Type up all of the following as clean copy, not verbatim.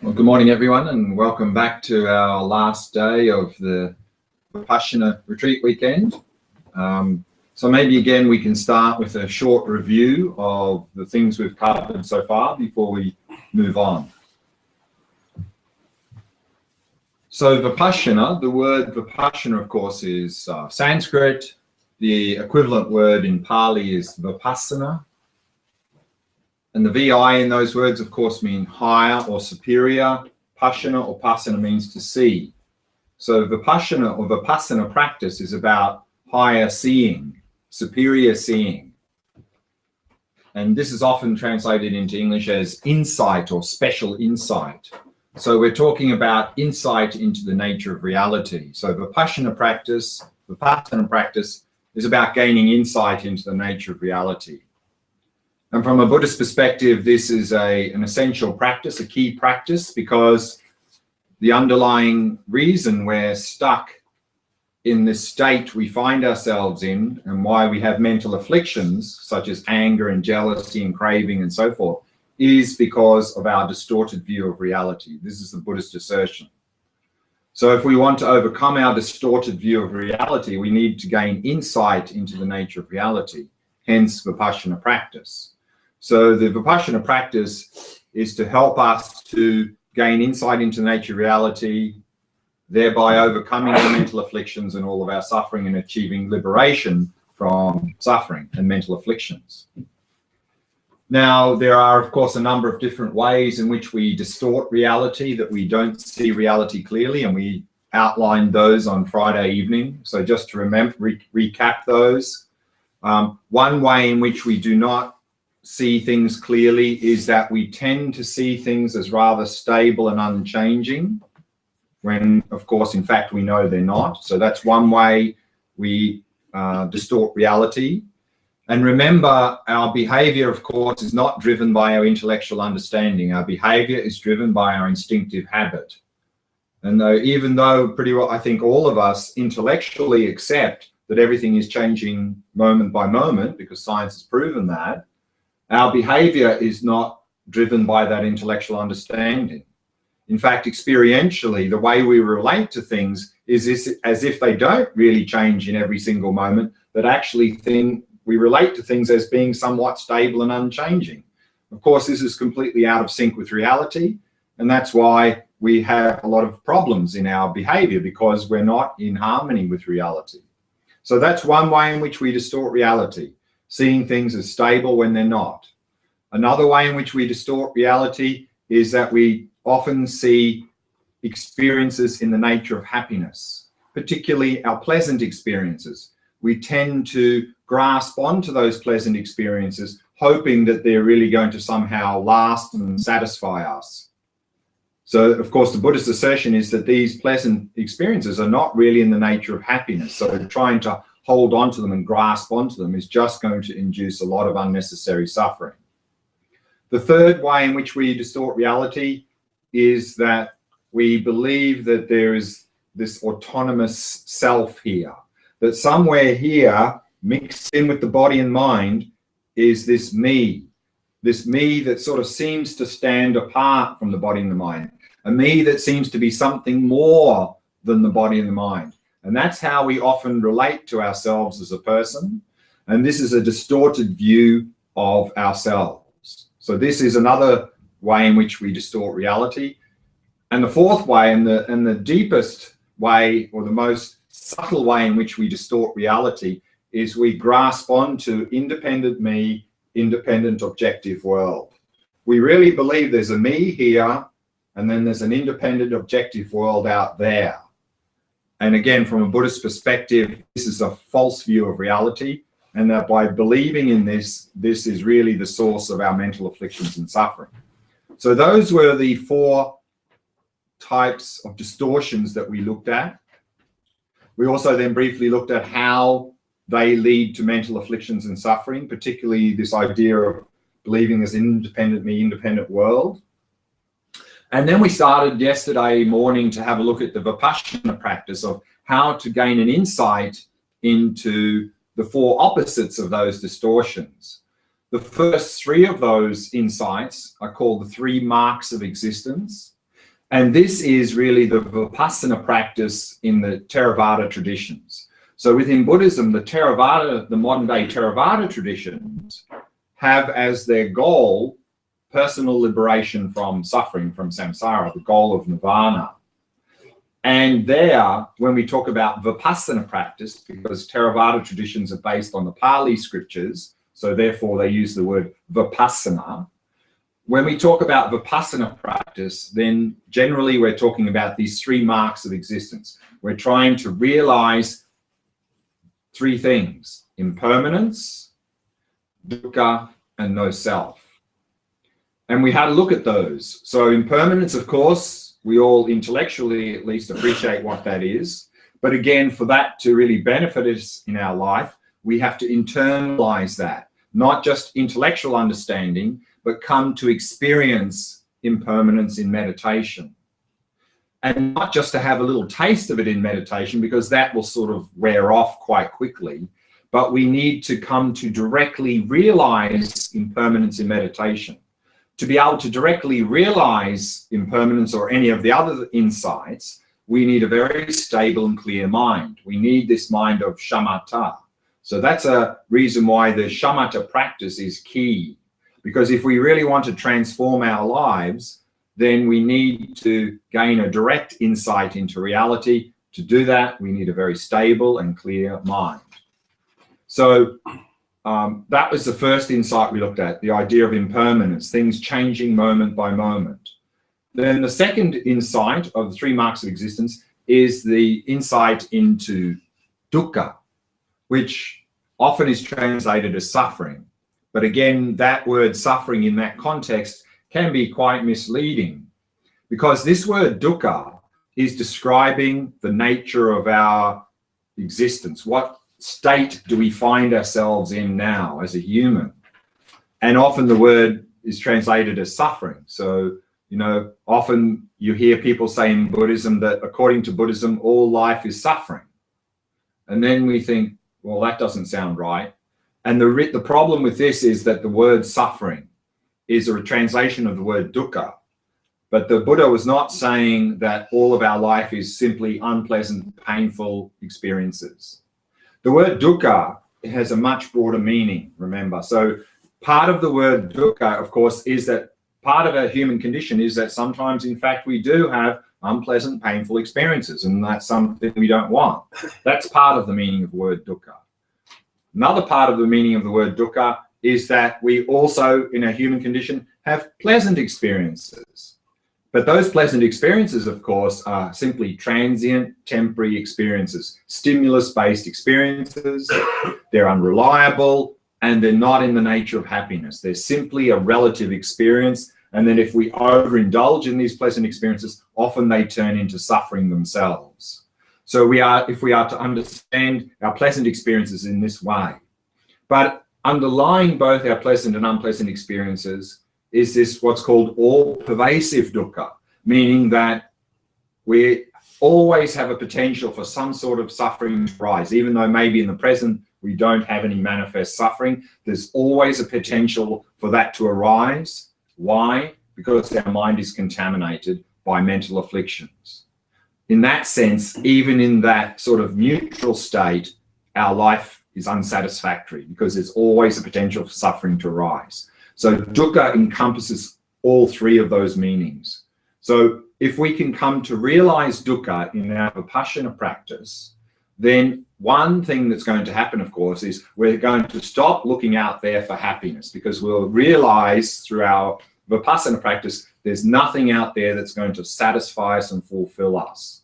Well, good morning, everyone, and welcome back to our last day of the Vipashyana retreat weekend. So maybe again we can start with a short review of the things we've covered so far before we move on. So Vipashyana, the word Vipashyana, of course, is Sanskrit. The equivalent word in Pali is Vipassana. And the VI in those words, of course, mean higher or superior. Pashyana or pasana means to see. So Vipassana or Vipassana practice is about higher seeing, superior seeing. And this is often translated into English as insight or special insight. So we're talking about insight into the nature of reality. So Vipassana practice is about gaining insight into the nature of reality. And from a Buddhist perspective, this is an essential practice, a key practice, because the underlying reason we're stuck in this state we find ourselves in and why we have mental afflictions such as anger and jealousy and craving and so forth is because of our distorted view of reality. This is the Buddhist assertion. So if we want to overcome our distorted view of reality, we need to gain insight into the nature of reality, hence Vipassana practice. So the Vipashyana practice is to help us to gain insight into the nature of reality, thereby overcoming our mental afflictions and all of our suffering and achieving liberation from suffering and mental afflictions. Now, there are, of course, a number of different ways in which we distort reality, that we don't see reality clearly, and we outlined those on Friday evening. So just to recap those. One way in which we do not see things clearly is that we tend to see things as rather stable and unchanging, when, of course, in fact, we know they're not. So that's one way we distort reality. And remember, our behavior, of course, is not driven by our intellectual understanding. Our behavior is driven by our instinctive habit. And even though pretty well, I think all of us intellectually accept that everything is changing moment by moment, because science has proven that, our behavior is not driven by that intellectual understanding. In fact, experientially, the way we relate to things is as if they don't really change in every single moment, but actually we relate to things as being somewhat stable and unchanging. Of course, this is completely out of sync with reality, and that's why we have a lot of problems in our behavior, because we're not in harmony with reality. So that's one way in which we distort reality, seeing things as stable when they're not. Another way in which we distort reality is that we often see experiences in the nature of happiness, particularly our pleasant experiences. We tend to grasp onto those pleasant experiences, hoping that they're really going to somehow last and satisfy us. So, of course, the Buddhist assertion is that these pleasant experiences are not really in the nature of happiness. So trying to hold on to them and grasp onto them is just going to induce a lot of unnecessary suffering. The third way in which we distort reality is that we believe that there is this autonomous self here, that somewhere here, mixed in with the body and mind, is this me that sort of seems to stand apart from the body and the mind, a me that seems to be something more than the body and the mind. And that's how we often relate to ourselves as a person. And this is a distorted view of ourselves. So this is another way in which we distort reality. And the fourth way, and the deepest way, or the most subtle way in which we distort reality, is we grasp onto independent me, independent objective world. We really believe there's a me here, and then there's an independent objective world out there. And again, from a Buddhist perspective, this is a false view of reality, and that by believing in this is really the source of our mental afflictions and suffering. So those were the four types of distortions that we looked at. We also then briefly looked at how they lead to mental afflictions and suffering, particularly this idea of believing there's an independent me, independent world. And then we started yesterday morning to have a look at the Vipashyana practice of how to gain an insight into the four opposites of those distortions. The first three of those insights are called the three marks of existence. And this is really the Vipassana practice in the Theravada traditions. So within Buddhism, the modern day Theravada traditions have as their goal personal liberation from suffering, from samsara, the goal of nirvana. And there, when we talk about Vipassana practice, because Theravada traditions are based on the Pali scriptures, so therefore they use the word Vipassana. When we talk about Vipassana practice, then generally we're talking about these three marks of existence. We're trying to realize three things: impermanence, dukkha, and no self. And we had a look at those. So impermanence, of course, we all intellectually at least appreciate what that is. But again, for that to really benefit us in our life, we have to internalize that, not just intellectual understanding, but come to experience impermanence in meditation. And not just to have a little taste of it in meditation, because that will sort of wear off quite quickly, but we need to come to directly realize impermanence in meditation. To be able to directly realize impermanence or any of the other insights, we need a very stable and clear mind. We need this mind of shamatha. So that's a reason why the shamatha practice is key. Because if we really want to transform our lives, then we need to gain a direct insight into reality. To do that, we need a very stable and clear mind. So that was the first insight we looked at, the idea of impermanence, things changing moment by moment. Then the second insight of the three marks of existence is the insight into dukkha, which often is translated as suffering. But again, that word suffering in that context can be quite misleading, because this word dukkha is describing the nature of our existence. What state do we find ourselves in now as a human? And often the word is translated as suffering. So, you know, often you hear people say in Buddhism that according to Buddhism, all life is suffering. And then we think, well, that doesn't sound right. And the problem with this is that the word suffering is a translation of the word dukkha. But the Buddha was not saying that all of our life is simply unpleasant, painful experiences. The word dukkha has a much broader meaning, remember. So part of the word dukkha, of course, is that part of our human condition is that sometimes, in fact, we do have unpleasant, painful experiences, and that's something we don't want. That's part of the meaning of the word dukkha. Another part of the meaning of the word dukkha is that we also, in our human condition, have pleasant experiences. But those pleasant experiences, of course, are simply transient, temporary experiences, stimulus-based experiences. They're unreliable, and they're not in the nature of happiness. They're simply a relative experience. And then if we overindulge in these pleasant experiences, often they turn into suffering themselves. So if we are to understand our pleasant experiences in this way, but underlying both our pleasant and unpleasant experiences is this what's called all-pervasive dukkha, meaning that we always have a potential for some sort of suffering to rise. Even though maybe in the present we don't have any manifest suffering, there's always a potential for that to arise. Why? Because our mind is contaminated by mental afflictions. In that sense, even in that sort of neutral state, our life is unsatisfactory because there's always a potential for suffering to arise. So dukkha encompasses all three of those meanings. So if we can come to realize dukkha in our Vipashyana practice, then one thing that's going to happen, of course, is we're going to stop looking out there for happiness, because we'll realize through our Vipassana practice, there's nothing out there that's going to satisfy us and fulfill us.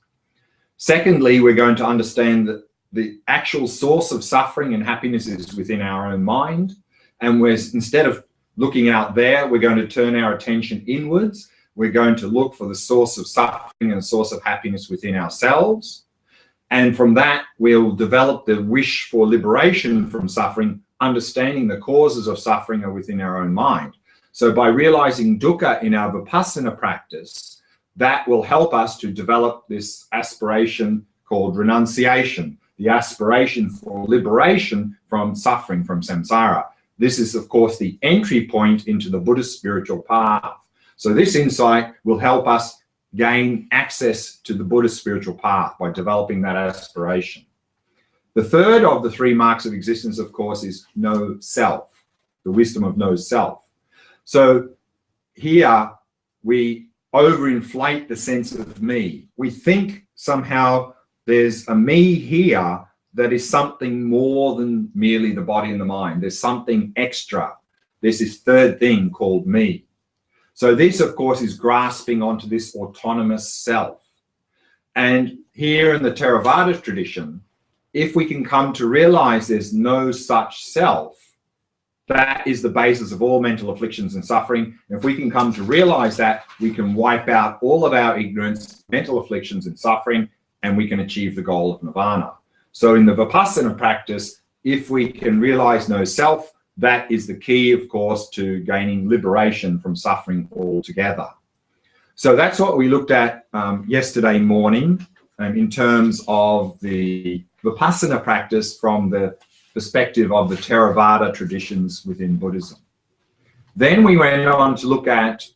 Secondly, we're going to understand that the actual source of suffering and happiness is within our own mind. And instead of looking out there, we're going to turn our attention inwards. We're going to look for the source of suffering and the source of happiness within ourselves. And from that, we'll develop the wish for liberation from suffering, understanding the causes of suffering are within our own mind. So by realizing dukkha in our Vipassana practice, that will help us to develop this aspiration called renunciation, the aspiration for liberation from suffering, from samsara. This is, of course, the entry point into the Buddhist spiritual path. So this insight will help us gain access to the Buddhist spiritual path by developing that aspiration. The third of the three marks of existence, of course, is no self, the wisdom of no self. So here we overinflate the sense of me. We think somehow there's a me here that is something more than merely the body and the mind. There's something extra. There's this third thing called me. So this, of course, is grasping onto this autonomous self. And here in the Theravada tradition, if we can come to realize there's no such self, that is the basis of all mental afflictions and suffering. If we can come to realize that, we can wipe out all of our ignorance, mental afflictions and suffering, and we can achieve the goal of nirvana. So in the Vipassana practice, if we can realize no self, that is the key, of course, to gaining liberation from suffering altogether. So that's what we looked at yesterday morning in terms of the Vipassana practice from the perspective of the Theravada traditions within Buddhism. Then we went on to look at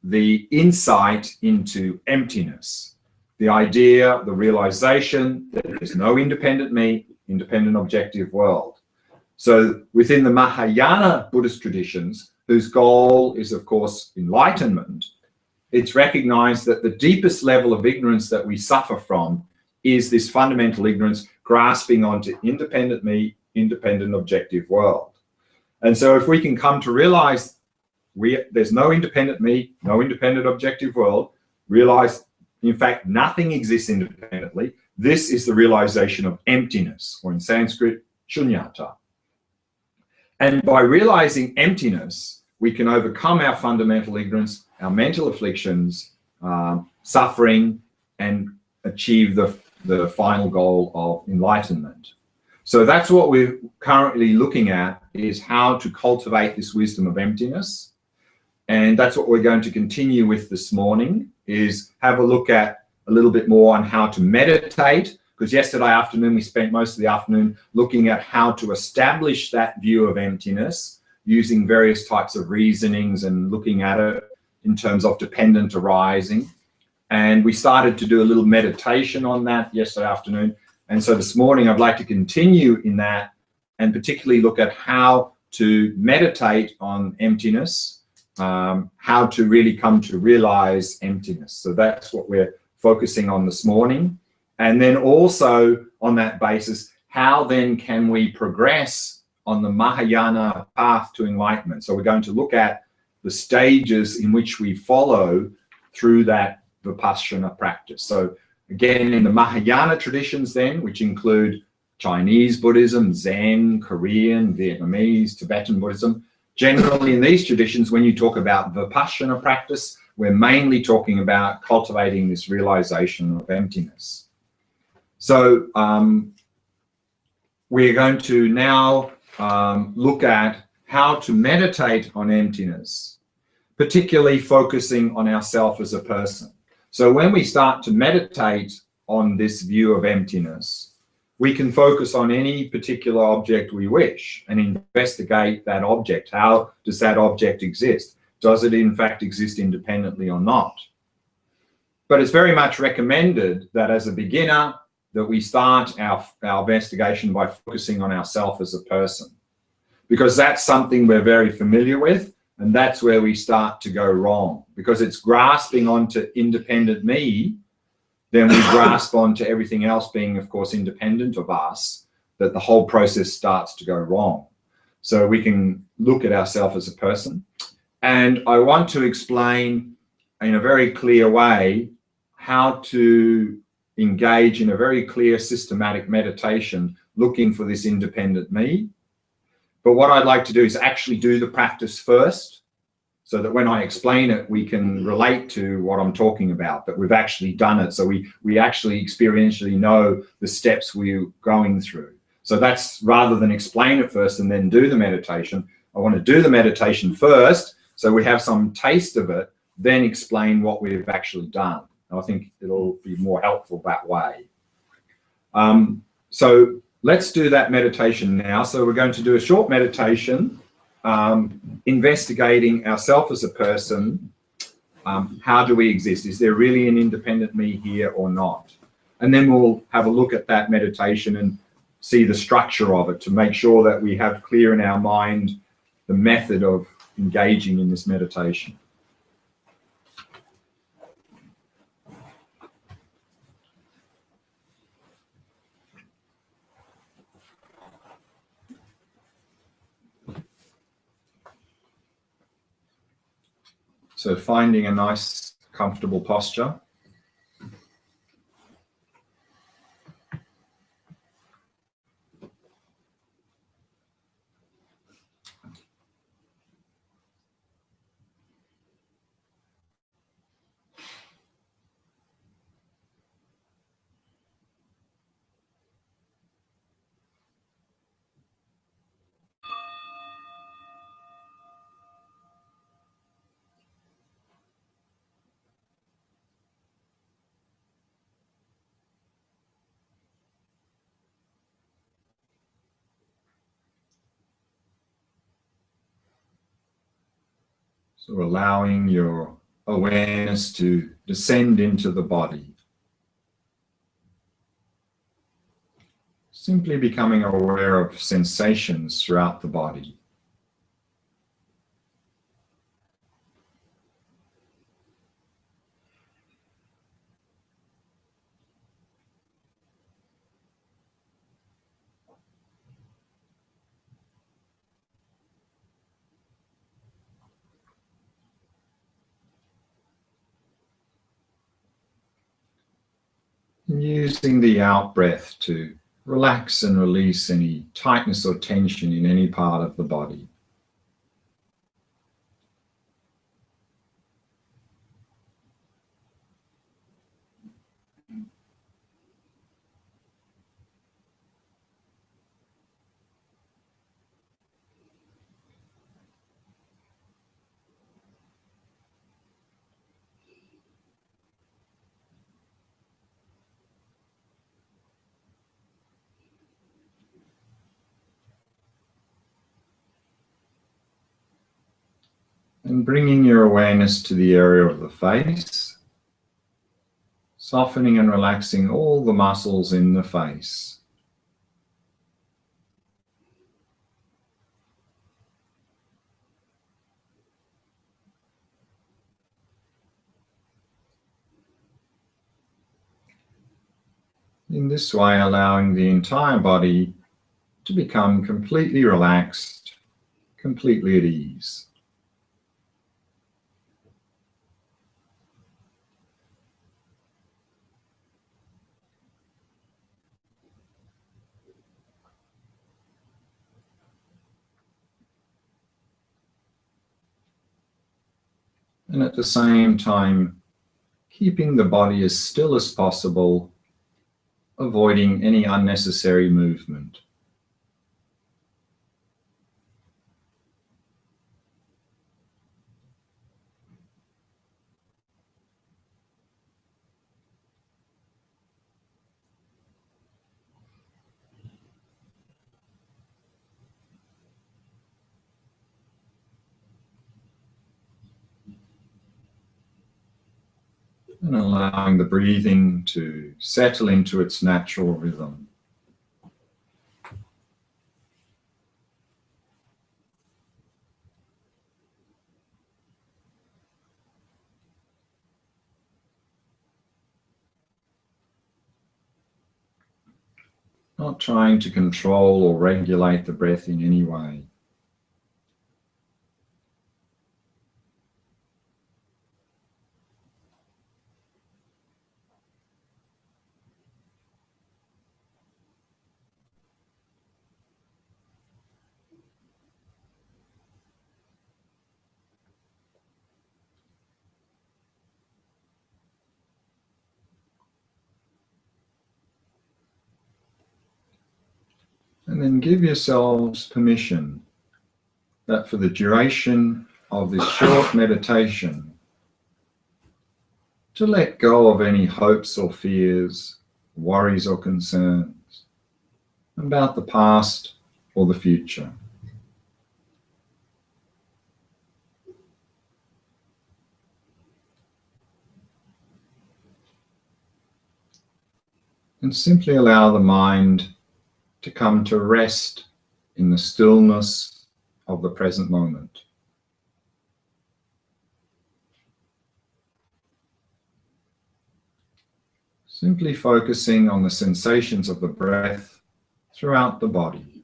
the insight into emptiness, the idea, the realization that there is no independent me, independent objective world. So within the Mahayana Buddhist traditions, whose goal is, of course, enlightenment, it's recognized that the deepest level of ignorance that we suffer from is this fundamental ignorance grasping onto independent me, independent objective world. And so if we can come to realize there's no independent me, no independent objective world, realize, in fact, nothing exists independently, this is the realization of emptiness, or in Sanskrit, shunyata. And by realizing emptiness, we can overcome our fundamental ignorance, our mental afflictions, suffering, and achieve the final goal of enlightenment. So that's what we're currently looking at, is how to cultivate this wisdom of emptiness. And that's what we're going to continue with this morning, is have a look at a little bit more on how to meditate, because yesterday afternoon we spent most of the afternoon looking at how to establish that view of emptiness using various types of reasonings and looking at it in terms of dependent arising. And we started to do a little meditation on that yesterday afternoon. And so this morning I'd like to continue in that and particularly look at how to meditate on emptiness, how to really come to realize emptiness. So that's what we're focusing on this morning. And then also on that basis, how then can we progress on the Mahayana path to enlightenment? So we're going to look at the stages in which we follow through that Vipassana practice. So again, in the Mahayana traditions then, which include Chinese Buddhism, Zen, Korean, Vietnamese, Tibetan Buddhism, generally in these traditions, when you talk about Vipassana practice, we're mainly talking about cultivating this realization of emptiness. So we're going to now look at how to meditate on emptiness, particularly focusing on ourself as a person. So when we start to meditate on this view of emptiness, we can focus on any particular object we wish and investigate that object. How does that object exist? Does it in fact exist independently or not? But it's very much recommended that as a beginner, that we start our investigation by focusing on ourselves as a person, because that's something we're very familiar with, and that's where we start to go wrong, because it's grasping onto independent me, then we grasp onto everything else being, of course, independent of us, that the whole process starts to go wrong. So we can look at ourselves as a person. And I want to explain in a very clear way how to engage in a very clear systematic meditation looking for this independent me. But what I'd like to do is actually do the practice first, so that when I explain it, we can relate to what I'm talking about, that we've actually done it. So we actually experientially know the steps we're going through. So that's, rather than explain it first and then do the meditation, I want to do the meditation first, so we have some taste of it, then explain what we've actually done. And I think it'll be more helpful that way. So let's do that meditation now. So we're going to do a short meditation, investigating ourselves as a person, how do we exist? Is there really an independent me here or not? And then we'll have a look at that meditation and see the structure of it to make sure that we have clear in our mind the method of engaging in this meditation. So finding a nice, comfortable posture. So allowing your awareness to descend into the body. Simply becoming aware of sensations throughout the body. And using the out breath to relax and release any tightness or tension in any part of the body. And bringing your awareness to the area of the face, softening and relaxing all the muscles in the face. In this way, allowing the entire body to become completely relaxed, completely at ease. And at the same time, keeping the body as still as possible, avoiding any unnecessary movement. And allowing the breathing to settle into its natural rhythm. Not trying to control or regulate the breath in any way. And then give yourselves permission that for the duration of this short meditation, to let go of any hopes or fears, worries or concerns about the past or the future. And simply allow the mind to come to rest in the stillness of the present moment. Simply focusing on the sensations of the breath throughout the body.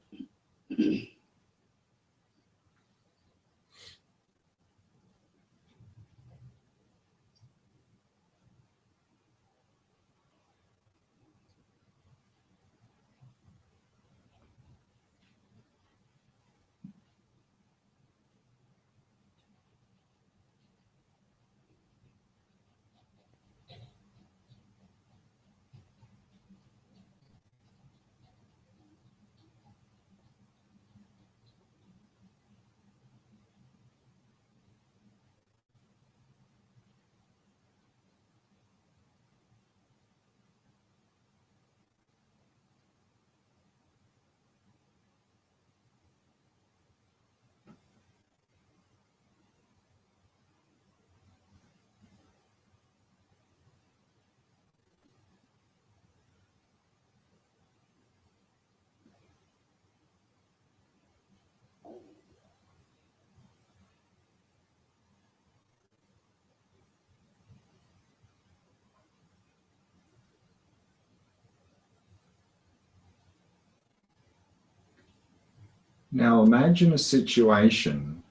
Now imagine a situation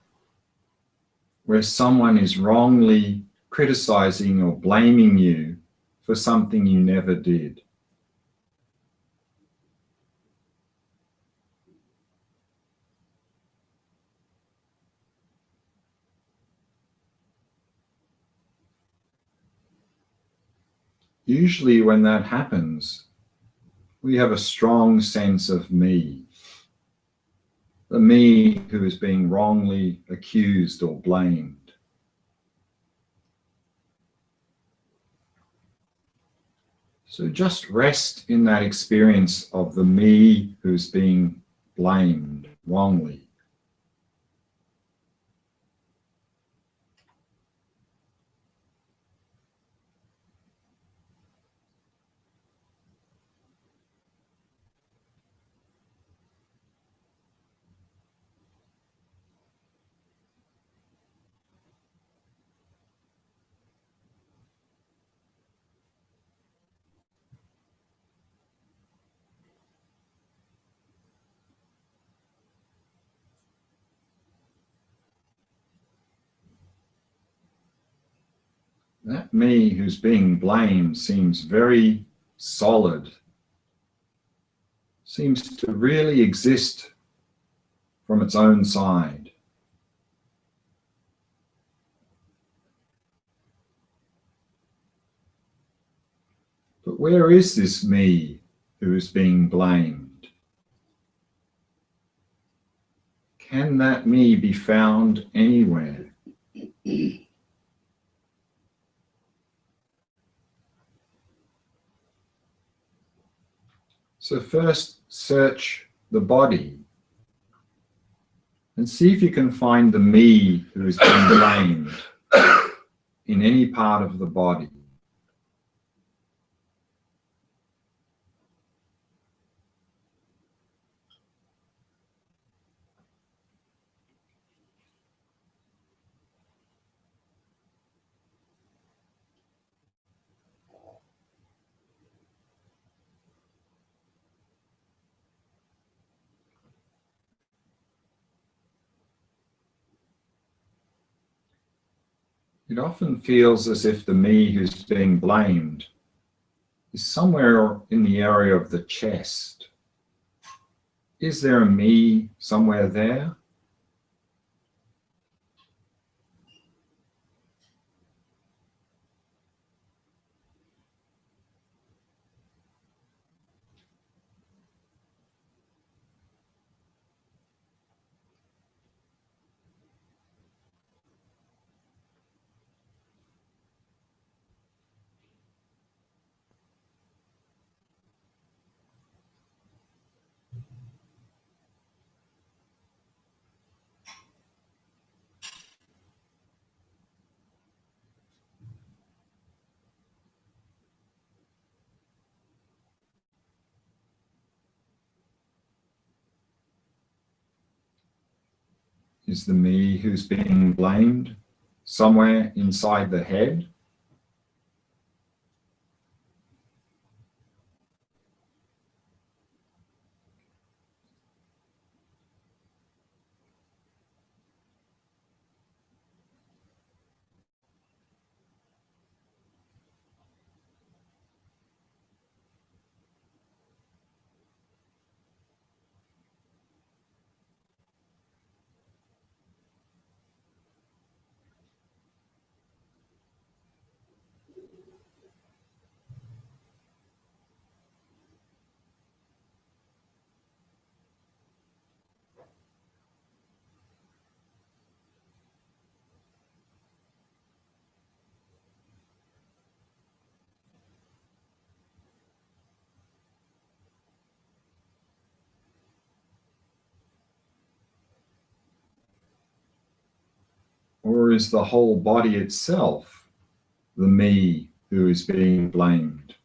where someone is wrongly criticizing or blaming you for something you never did. Usually when that happens, we have a strong sense of me, the me who is being wrongly accused or blamed. So just rest in that experience of the me who's being blamed wrongly. That me who's being blamed seems very solid, seems to really exist from its own side. But where is this me who is being blamed? Can that me be found anywhere? So first search the body and see if you can find the me who is being blamed in any part of the body. It often feels as if the me who's being blamed is somewhere in the area of the chest. Is there a me somewhere there? is the me who's being blamed somewhere inside the head? Or is the whole body itself the me who is being blamed?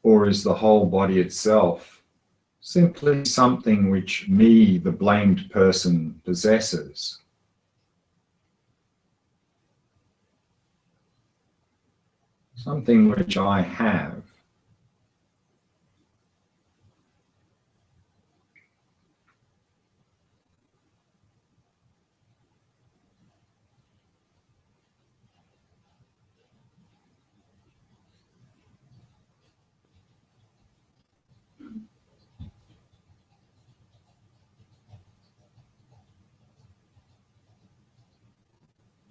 Or is the whole body itself simply something which me, the blamed person, possesses? Something which I have.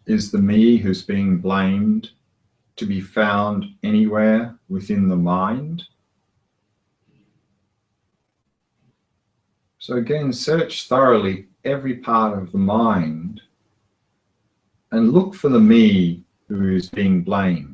Is the me who's being blamed to be found anywhere within the mind? So again, search thoroughly every part of the mind and look for the me who is being blamed.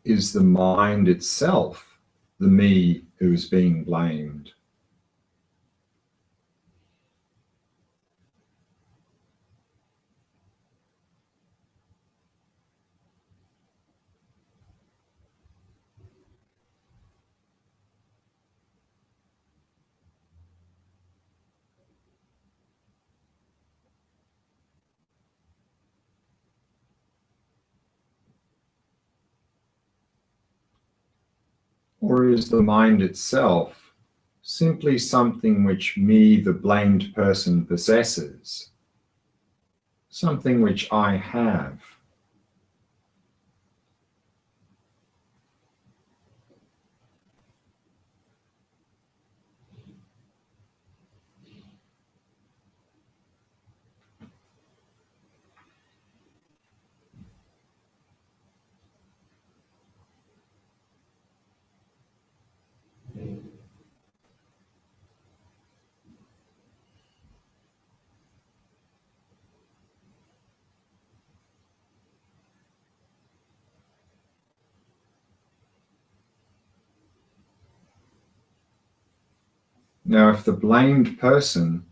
Is the mind itself the me who is being blamed? Or is the mind itself simply something which me, the blamed person, possesses? Something which I have? Now, if the blamed person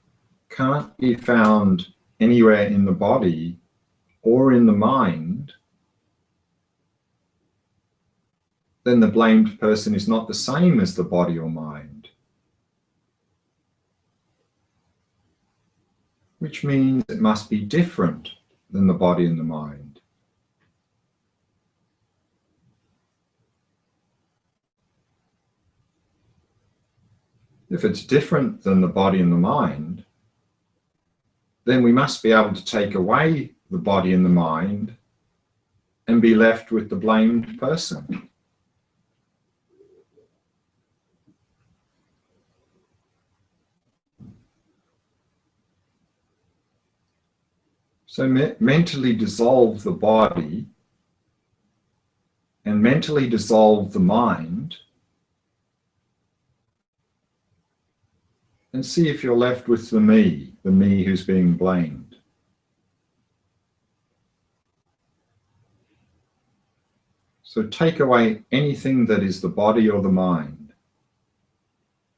can't be found anywhere in the body or in the mind, then the blamed person is not the same as the body or mind, which means it must be different than the body and the mind. If it's different than the body and the mind, then we must be able to take away the body and the mind and be left with the blamed person. So mentally dissolve the body and mentally dissolve the mind, and see if you're left with the me who's being blamed. So take away anything that is the body or the mind,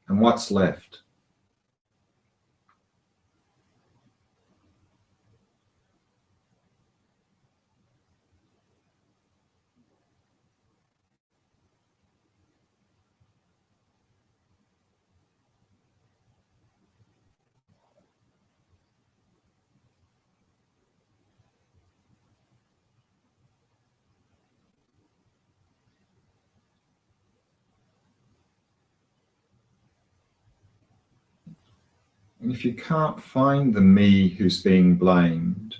and what's left? And if you can't find the me who's being blamed,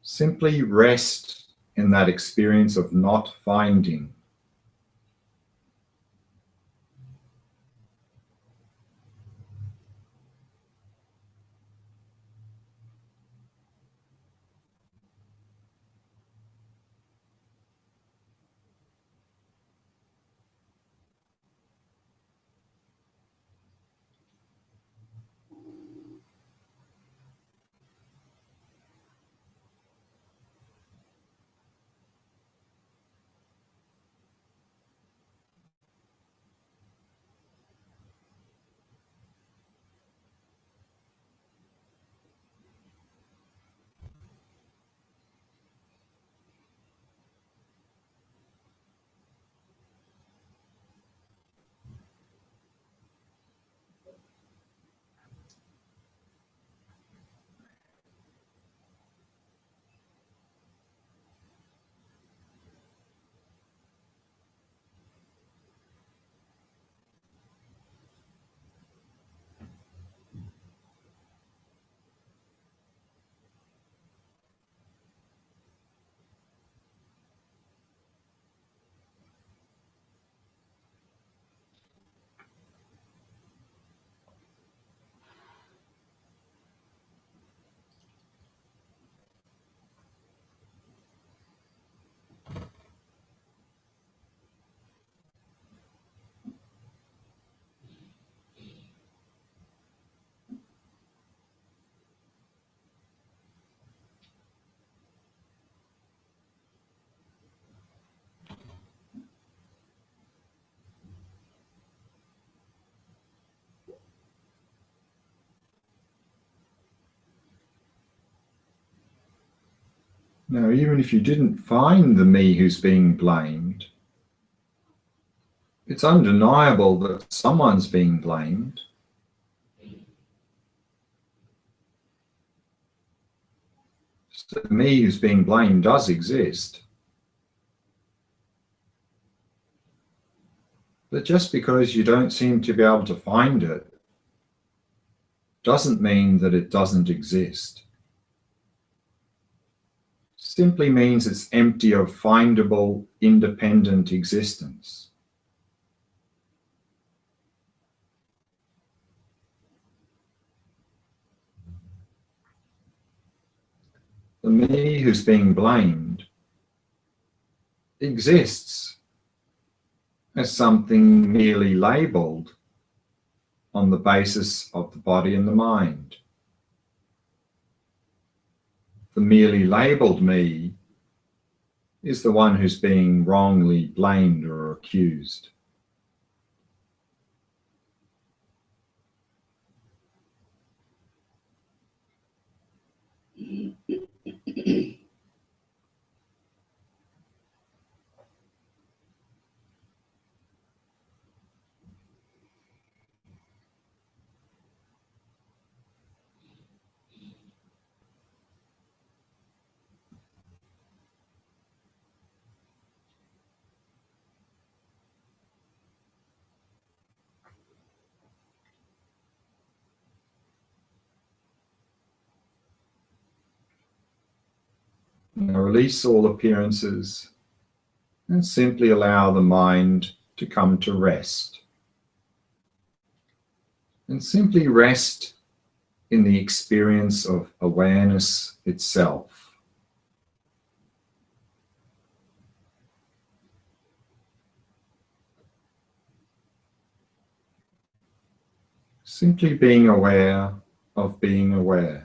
simply rest in that experience of not finding. Now, even if you didn't find the me who's being blamed, it's undeniable that someone's being blamed. So the me who's being blamed does exist. But just because you don't seem to be able to find it doesn't mean that it doesn't exist. Simply means it's empty of findable, independent existence. The me who's being blamed exists as something merely labeled on the basis of the body and the mind. The merely labeled me is the one who's being wrongly blamed or accused. Now release all appearances and simply allow the mind to come to rest. And simply rest in the experience of awareness itself. Simply being aware of being aware.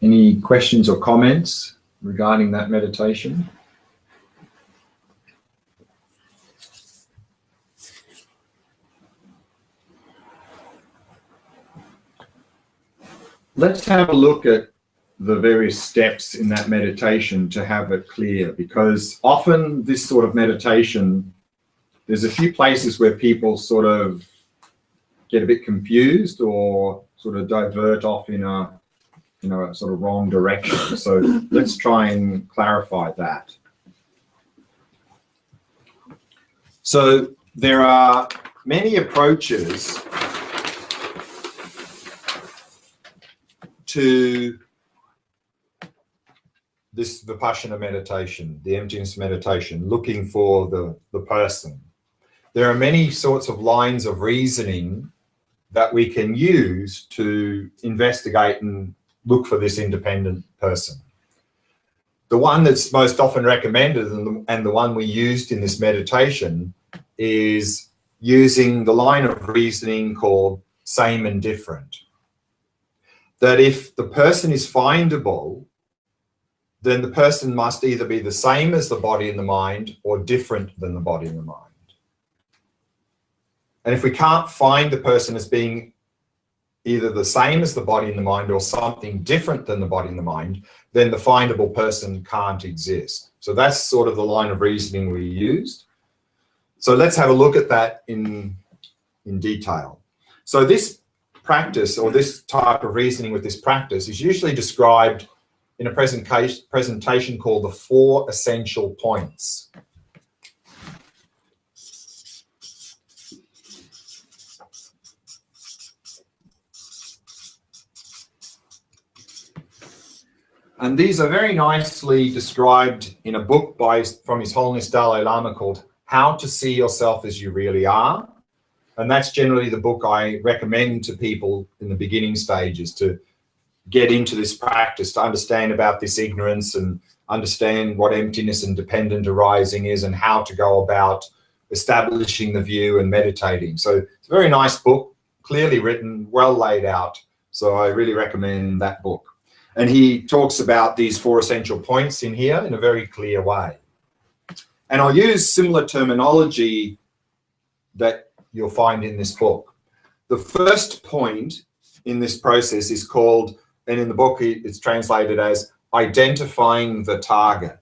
Any questions or comments regarding that meditation? Let's have a look at the various steps in that meditation to have it clear, because often this sort of meditation, there's a few places where people sort of get a bit confused or sort of divert off in a sort of wrong direction. So let's try and clarify that. So there are many approaches to this Vipashyana meditation, the emptiness meditation, looking for the person. There are many sorts of lines of reasoning that we can use to investigate and look for this independent person. The one that's most often recommended and the one we used in this meditation is using the line of reasoning called same and different. That if the person is findable, then the person must either be the same as the body and the mind or different than the body and the mind. And if we can't find the person as being either the same as the body and the mind or something different than the body and the mind, then the findable person can't exist. So that's sort of the line of reasoning we used. So let's have a look at that in detail. So this practice, or this type of reasoning with this practice, is usually described in a presentation called the 4 essential points. And these are very nicely described in a book from His Holiness Dalai Lama called How to See Yourself as You Really Are. And that's generally the book I recommend to people in the beginning stages to get into this practice, to understand about this ignorance and understand what emptiness and dependent arising is and how to go about establishing the view and meditating. So it's a very nice book, clearly written, well laid out. So I really recommend that book. And he talks about these 4 essential points in here in a very clear way. And I'll use similar terminology that you'll find in this book. The first point in this process is called, and in the book it's translated as identifying the target.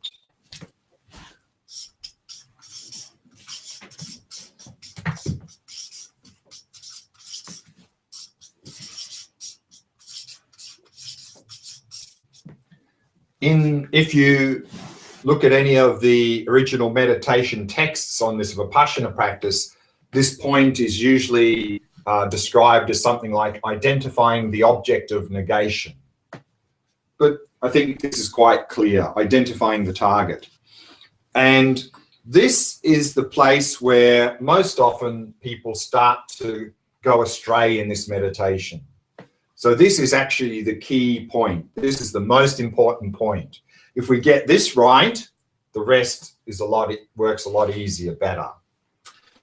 If you look at any of the original meditation texts on this Vipassana practice, this point is usually described as something like identifying the object of negation. But I think this is quite clear, identifying the target. And this is the place where most often people start to go astray in this meditation. So this is actually the key point. This is the most important point. If we get this right, the rest is works a lot easier, better.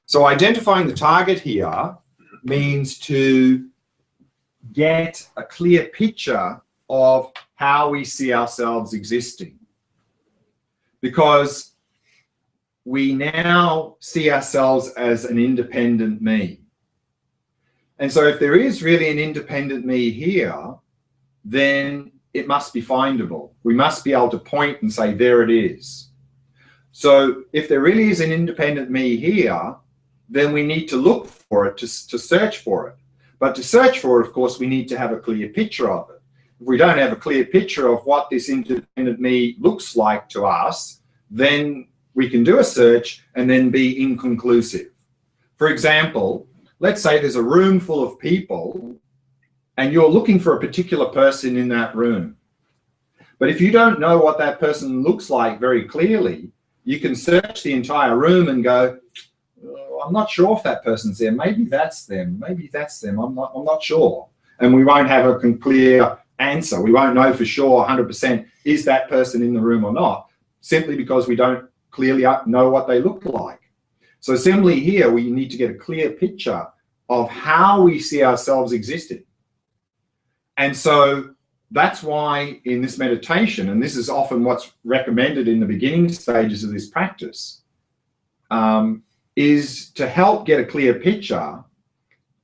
So identifying the target here means to get a clear picture of how we see ourselves existing. Because we now see ourselves as an independent me. And so if there is really an independent me here, then it must be findable. We must be able to point and say, there it is. So if there really is an independent me here, then we need to look for it, to search for it. But to search for it, of course, we need to have a clear picture of it. If we don't have a clear picture of what this independent me looks like to us, then we can do a search and then be inconclusive. For example, let's say there's a room full of people and you're looking for a particular person in that room. But if you don't know what that person looks like very clearly, you can search the entire room and go, oh, I'm not sure if that person's there. Maybe that's them. Maybe that's them. I'm not sure. And we won't have a clear answer. We won't know for sure 100% is that person in the room or not, simply because we don't clearly know what they look like. So similarly here, we need to get a clear picture of how we see ourselves existing. And so that's why in this meditation, and this is often what's recommended in the beginning stages of this practice, is to help get a clear picture,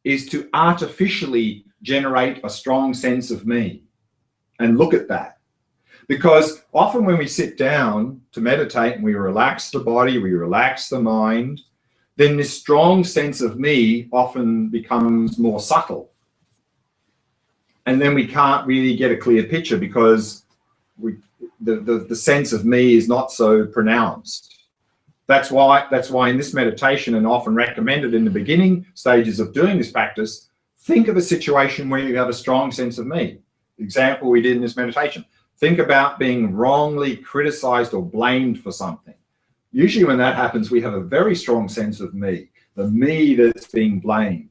is to artificially generate a strong sense of me and look at that. Because often when we sit down to meditate and we relax the body, we relax the mind, then this strong sense of me often becomes more subtle. And then we can't really get a clear picture because the sense of me is not so pronounced. That's why in this meditation, and often recommended in the beginning stages of doing this practice, think of a situation where you have a strong sense of me. The example we did in this meditation. Think about being wrongly criticized or blamed for something. Usually when that happens, we have a very strong sense of me, the me that's being blamed.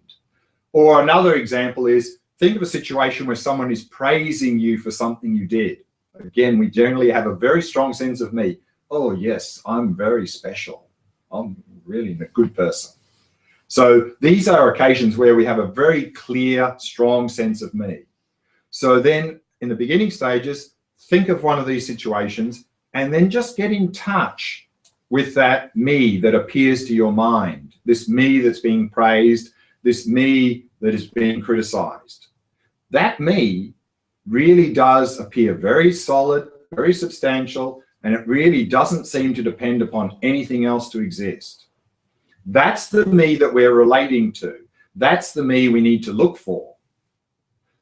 Or another example is, think of a situation where someone is praising you for something you did. Again, we generally have a very strong sense of me. Oh yes, I'm very special. I'm really a good person. So these are occasions where we have a very clear, strong sense of me. So then in the beginning stages, think of one of these situations and then just get in touch with that me that appears to your mind, this me that's being praised, this me that is being criticized. That me really does appear very solid, very substantial, and it really doesn't seem to depend upon anything else to exist. That's the me that we're relating to. That's the me we need to look for.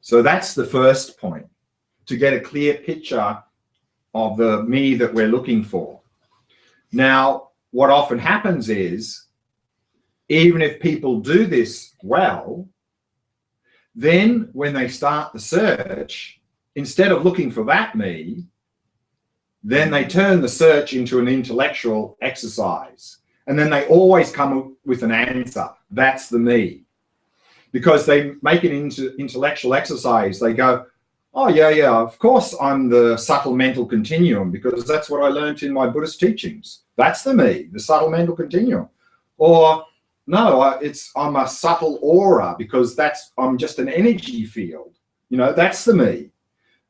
So that's the first point, to get a clear picture of the me that we're looking for. Now, what often happens is, even if people do this well, then when they start the search, instead of looking for that me, then they turn the search into an intellectual exercise. And then they always come up with an answer. That's the me. Because they make it into intellectual exercise. They go, oh, yeah, of course I'm the subtle mental continuum, because that's what I learned in my Buddhist teachings. That's the me, the subtle mental continuum. Or, no, I'm a subtle aura, because I'm just an energy field. You know, that's the me.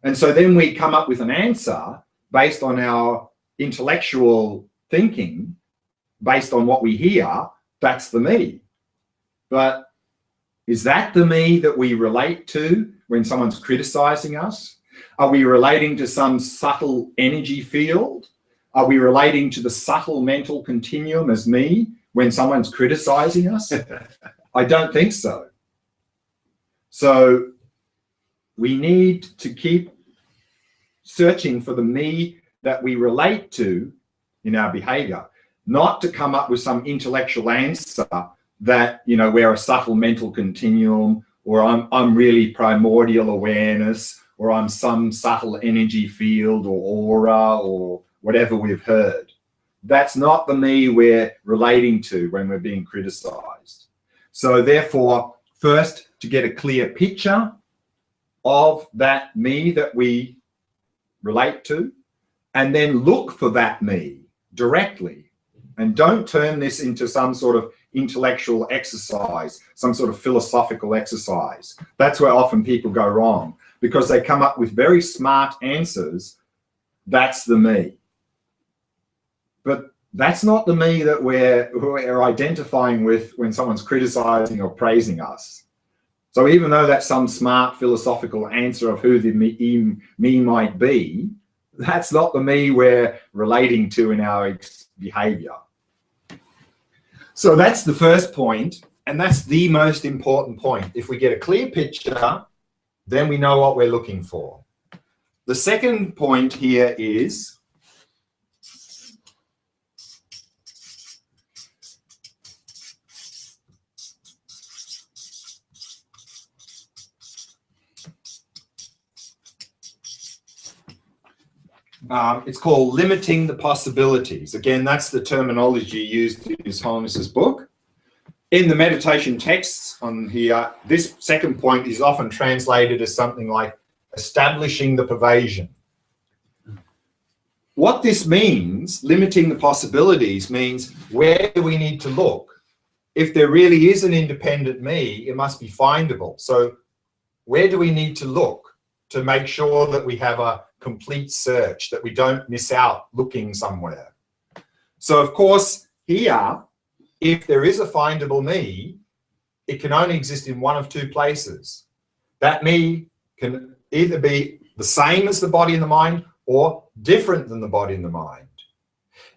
And so then we come up with an answer based on our intellectual thinking, based on what we hear. That's the me. But is that the me that we relate to when someone's criticizing us? Are we relating to some subtle energy field? Are we relating to the subtle mental continuum as me when someone's criticizing us? I don't think so. So we need to keep searching for the me that we relate to in our behavior, not to come up with some intellectual answer that, you know, we're a subtle mental continuum, or I'm really primordial awareness, or I'm some subtle energy field or aura or whatever we've heard. That's not the me we're relating to when we're being criticized. So therefore, first, to get a clear picture of that me that we relate to, and then look for that me directly. And don't turn this into some sort of intellectual exercise, some sort of philosophical exercise. That's where often people go wrong, because they come up with very smart answers. That's the me. But that's not the me that we're identifying with when someone's criticizing or praising us. So even though that's some smart philosophical answer of who the me might be, that's not the me we're relating to in our behavior. So that's the first point, and that's the most important point. If we get a clear picture, then we know what we're looking for. The second point here is it's called limiting the possibilities. Again, that's the terminology used in His Holiness's book. In the meditation texts on here, this second point is often translated as something like establishing the pervasion. What this means, limiting the possibilities, means where do we need to look? If there really is an independent me, it must be findable. So where do we need to look to make sure that we have a complete search, that we don't miss out looking somewhere? So of course, here, if there is a findable me, it can only exist in one of two places. That me can either be the same as the body and the mind or different than the body and the mind.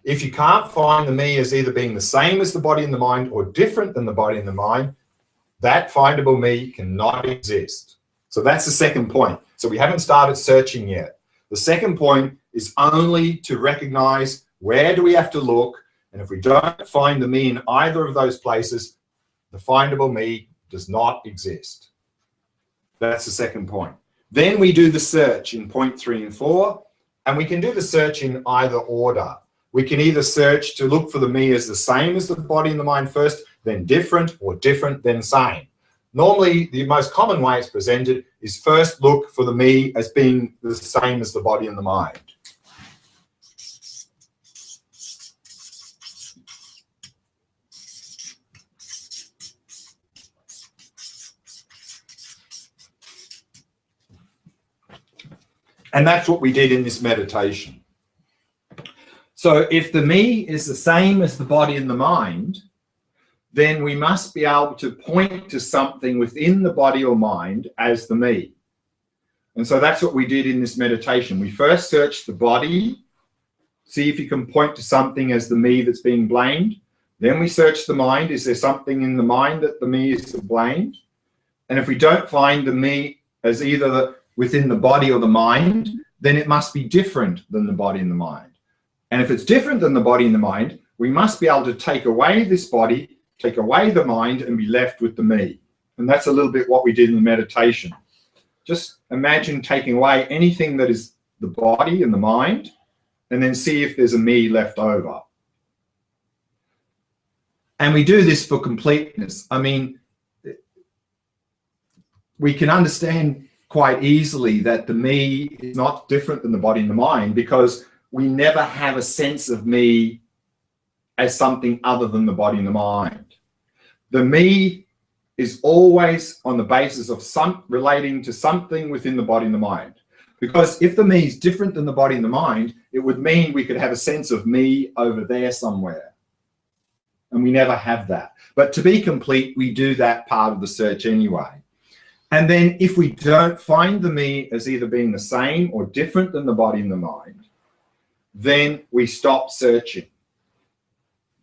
If you can't find the me as either being the same as the body and the mind or different than the body and the mind, that findable me cannot exist. So that's the second point. So we haven't started searching yet. The second point is only to recognize where do we have to look, and if we don't find the me in either of those places, the findable me does not exist. That's the second point. Then we do the search in point 3 and 4, and we can do the search in either order. We can either search to look for the me as the same as the body and the mind first, then different, or different, then same. Normally, the most common way it's presented is first look for the me as being the same as the body and the mind. And that's what we did in this meditation. So if the me is the same as the body and the mind, then we must be able to point to something within the body or mind as the me. And so that's what we did in this meditation. We first searched the body, see if you can point to something as the me that's being blamed. Then we search the mind. Is there something in the mind that the me is blamed? And if we don't find the me as either within the body or the mind, then it must be different than the body and the mind. And if it's different than the body and the mind, we must be able to take away this body, take away the mind, and be left with the me. And that's a little bit what we did in the meditation. Just imagine taking away anything that is the body and the mind, and then see if there's a me left over. And we do this for completeness. I mean, we can understand quite easily that the me is not different than the body and the mind, because we never have a sense of me as something other than the body and the mind. The me is always on the basis of relating to something within the body and the mind. Because if the me is different than the body and the mind, it would mean we could have a sense of me over there somewhere. And we never have that. But to be complete, we do that part of the search anyway. And then if we don't find the me as either being the same or different than the body and the mind, then we stop searching.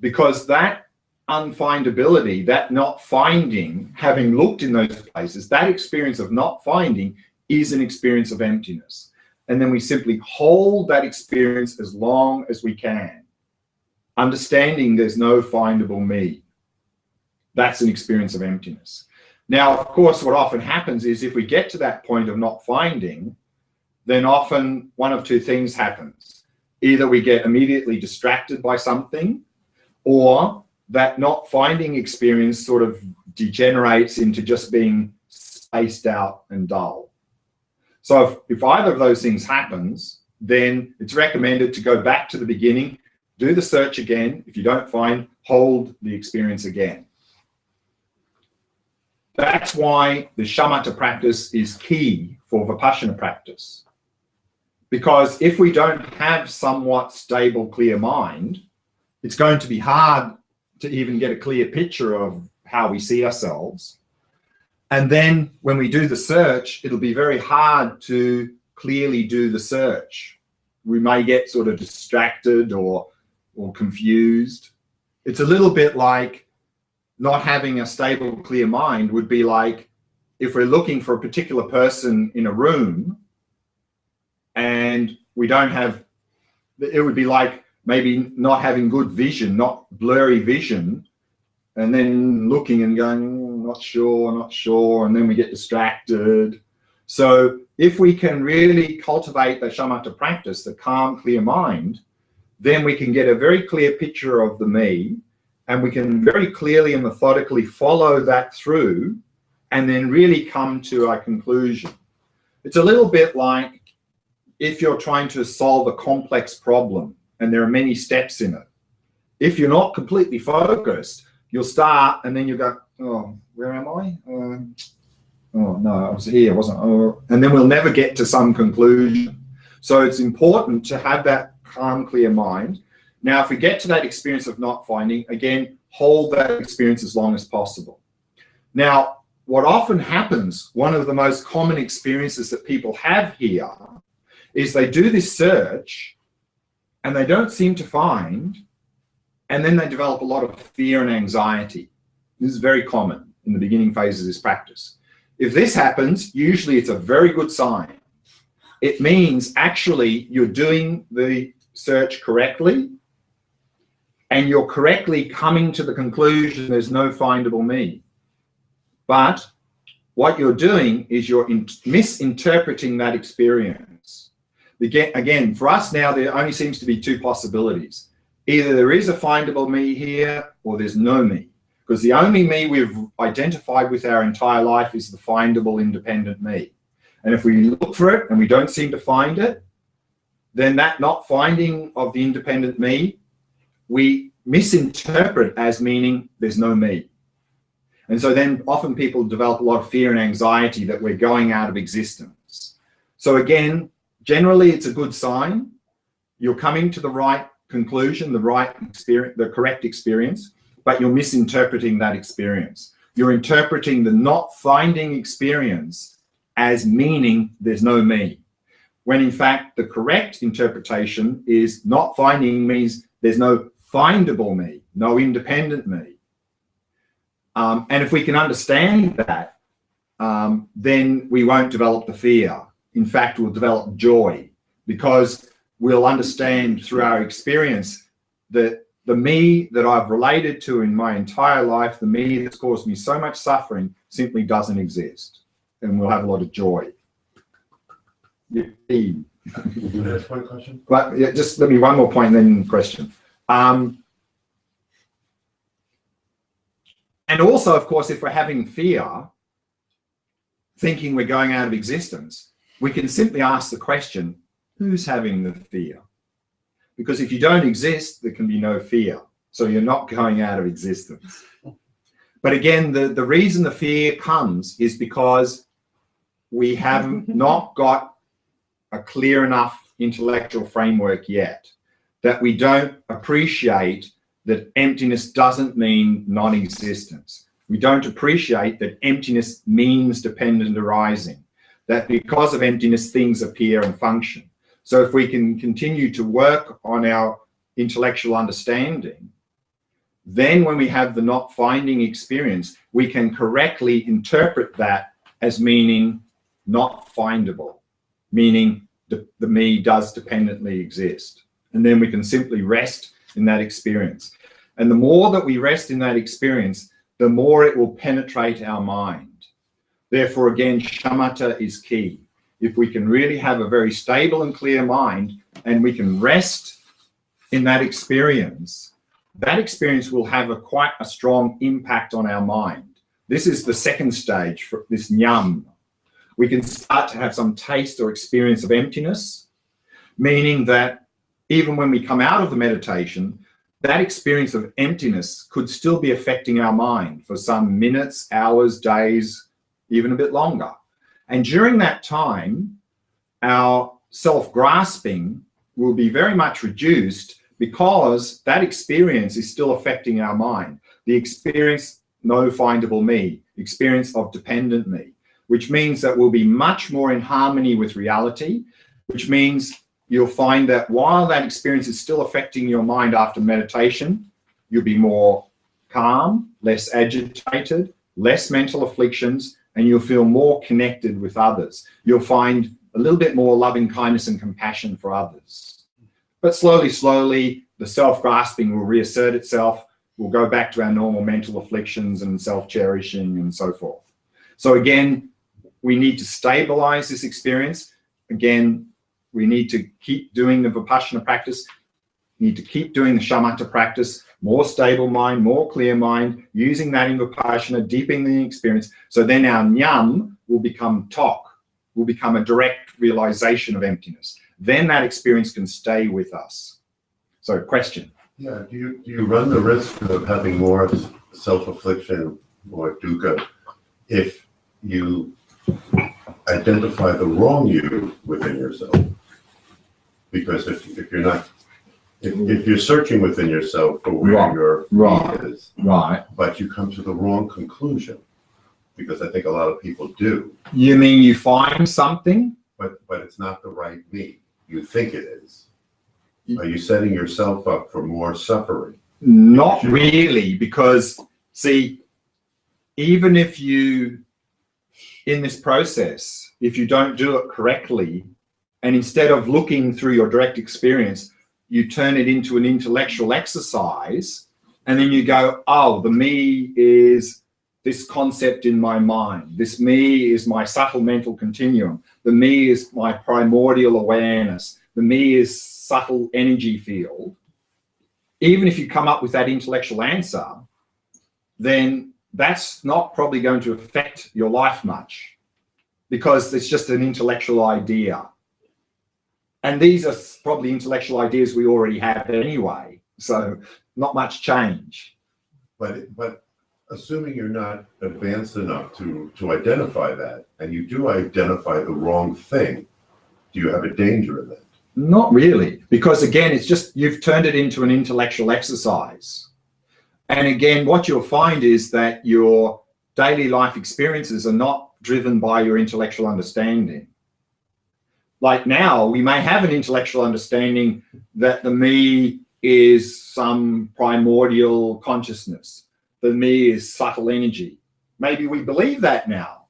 Because that unfindability, that not finding, having looked in those places, that experience of not finding is an experience of emptiness. And then we simply hold that experience as long as we can, understanding there's no findable me. That's an experience of emptiness. Now, of course, what often happens is if we get to that point of not finding, then often one of two things happens. Either we get immediately distracted by something, or that not finding experience sort of degenerates into just being spaced out and dull. So if either of those things happens, then it's recommended to go back to the beginning, do the search again. If you don't find, hold the experience again. That's why the shamatha practice is key for Vipassana practice. Because if we don't have somewhat stable, clear mind, it's going to be hard to even get a clear picture of how we see ourselves. And then when we do the search, it'll be very hard to clearly do the search. We may get sort of distracted or confused. It's a little bit like not having a stable, clear mind would be like if we're looking for a particular person in a room and we don't have, it would be like maybe not having good vision, not blurry vision, and then looking and going, not sure, and then we get distracted. So if we can really cultivate the shamatha practice, the calm, clear mind, then we can get a very clear picture of the me, and we can very clearly and methodically follow that through and then really come to a conclusion. It's a little bit like if you're trying to solve a complex problem and there are many steps in it. If you're not completely focused, you'll start and then you go, oh, where am I? Oh, no, I was here, wasn't I? Oh. And then we'll never get to some conclusion. So it's important to have that calm, clear mind. Now, if we get to that experience of not finding, again, hold that experience as long as possible. Now, what often happens, one of the most common experiences that people have here is they do this search and they don't seem to find, and then they develop a lot of fear and anxiety. This is very common in the beginning phases of this practice. If this happens, usually it's a very good sign. It means actually you're doing the search correctly, and you're correctly coming to the conclusion there's no findable me. But what you're doing is you're misinterpreting that experience. Again, for us now, there only seems to be two possibilities. Either there is a findable me here, or there's no me. Because the only me we've identified with our entire life is the findable, independent me. And if we look for it and we don't seem to find it, then that not finding of the independent me, we misinterpret as meaning there's no me. And so then often people develop a lot of fear and anxiety that we're going out of existence. So again, generally it's a good sign. You're coming to the right conclusion, the right experience, the correct experience, but you're misinterpreting that experience. You're interpreting the not finding experience as meaning there's no me. When in fact, the correct interpretation is not finding means there's no findable me, no independent me. And if we can understand that, then we won't develop the fear. In fact, we'll develop joy, because we'll understand through our experience that the me that I've related to in my entire life, the me that's caused me so much suffering, simply doesn't exist. And we'll have a lot of joy. That's one question. But yeah, just let me one more point and then question. And also, of course, if we're having fear, thinking we're going out of existence, we can simply ask the question, who's having the fear? Because if you don't exist, there can be no fear. So you're not going out of existence. But again, the reason the fear comes is because we have not got a clear enough intellectual framework yet, that we don't appreciate that emptiness doesn't mean non-existence. We don't appreciate that emptiness means dependent arising, that because of emptiness, things appear and function. So if we can continue to work on our intellectual understanding, then when we have the not finding experience, we can correctly interpret that as meaning not findable, meaning the me does dependently exist. And then we can simply rest in that experience. And the more that we rest in that experience, the more it will penetrate our mind. Therefore, again, shamatha is key. If we can really have a very stable and clear mind, and we can rest in that experience will have quite a strong impact on our mind. This is the second stage for this nyam. We can start to have some taste or experience of emptiness, meaning that even when we come out of the meditation, that experience of emptiness could still be affecting our mind for some minutes, hours, days, even a bit longer. And during that time, our self-grasping will be very much reduced because that experience is still affecting our mind. The experience, no findable me, experience of dependent me, which means that we'll be much more in harmony with reality, which means you'll find that while that experience is still affecting your mind after meditation, you'll be more calm, less agitated, less mental afflictions, and you'll feel more connected with others. You'll find a little bit more loving kindness and compassion for others. But slowly, slowly, the self-grasping will reassert itself. We'll go back to our normal mental afflictions and self-cherishing and so forth. So again, we need to stabilize this experience. Again, we need to keep doing the Vipassana practice, need to keep doing the shamatha practice, more stable mind, more clear mind, using that in Vipassana, deepening the experience. So then our nyam will become tok, will become a direct realization of emptiness. Then that experience can stay with us. So question. Yeah, do you run the risk of having more self-affliction or dukkha if you identify the wrong you within yourself? Because if you're not, if you're searching within yourself for where your me is, but you come to the wrong conclusion, because I think a lot of people do. You mean you find something? But it's not the right me. You think it is. Are you setting yourself up for more suffering? Not really, because see, even if you, in this process, if you don't do it correctly, and instead of looking through your direct experience, you turn it into an intellectual exercise, and then you go, oh, the me is this concept in my mind. This me is my subtle mental continuum. The me is my primordial awareness. The me is subtle energy field. Even if you come up with that intellectual answer, then that's not probably going to affect your life much, because it's just an intellectual idea. And these are probably intellectual ideas we already have anyway, so not much change. But assuming you're not advanced enough to identify that, and you do identify the wrong thing, do you have a danger in that? Not really, because again, it's just you've turned it into an intellectual exercise. And again, what you'll find is that your daily life experiences are not driven by your intellectual understanding. Like now, we may have an intellectual understanding that the me is some primordial consciousness. The me is subtle energy. Maybe we believe that now.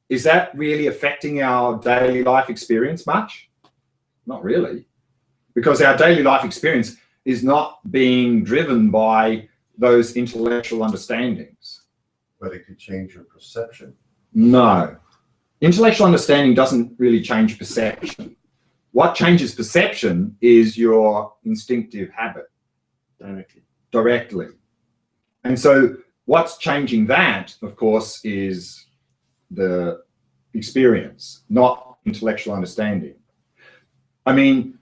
Is that really affecting our daily life experience much? Not really, because our daily life experience is not being driven by those intellectual understandings. But it could change your perception. No. Intellectual understanding doesn't really change perception. What changes perception is your instinctive habit. Directly. And so what's changing that, of course, is the experience, not intellectual understanding. I mean,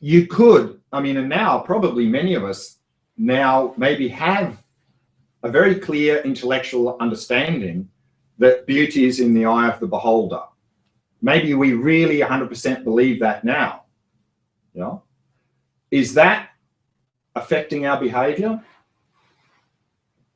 you could, and now probably many of us now maybe have a very clear intellectual understanding that beauty is in the eye of the beholder. Maybe we really 100% believe that now. You know? Is that affecting our behavior?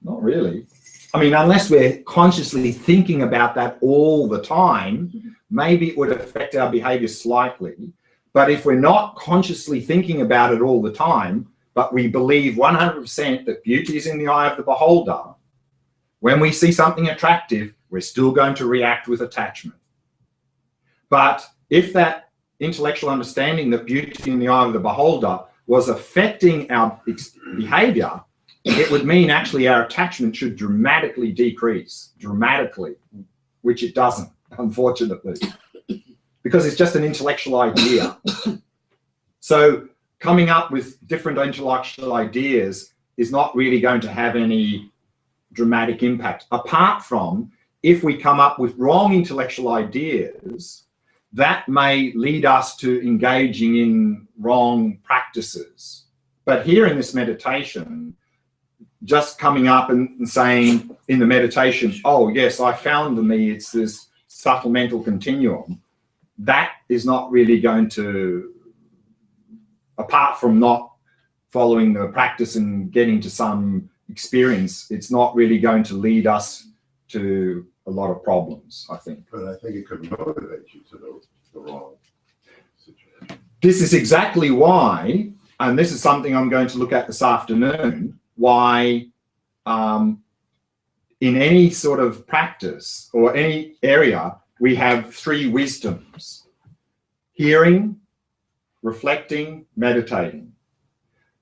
Not really. I mean, unless we're consciously thinking about that all the time, maybe it would affect our behavior slightly. But if we're not consciously thinking about it all the time, but we believe 100% that beauty is in the eye of the beholder, when we see something attractive, we're still going to react with attachment. But if that intellectual understanding that beauty is in the eye of the beholder was affecting our behavior, it would mean actually our attachment should dramatically decrease, which it doesn't, unfortunately, because it's just an intellectual idea. So coming up with different intellectual ideas is not really going to have any dramatic impact, apart from if we come up with wrong intellectual ideas, that may lead us to engaging in wrong practices. But here in this meditation, just coming up and saying in the meditation, oh yes, I found the me, it's this subtle mental continuum, that is not really going to, apart from not following the practice and getting to some experience, it's not really going to lead us to a lot of problems, I think. But I think it could motivate you to the wrong situation. This is exactly why, and this is something I'm going to look at this afternoon, why in any sort of practice or any area, we have three wisdoms: hearing, reflecting, meditating.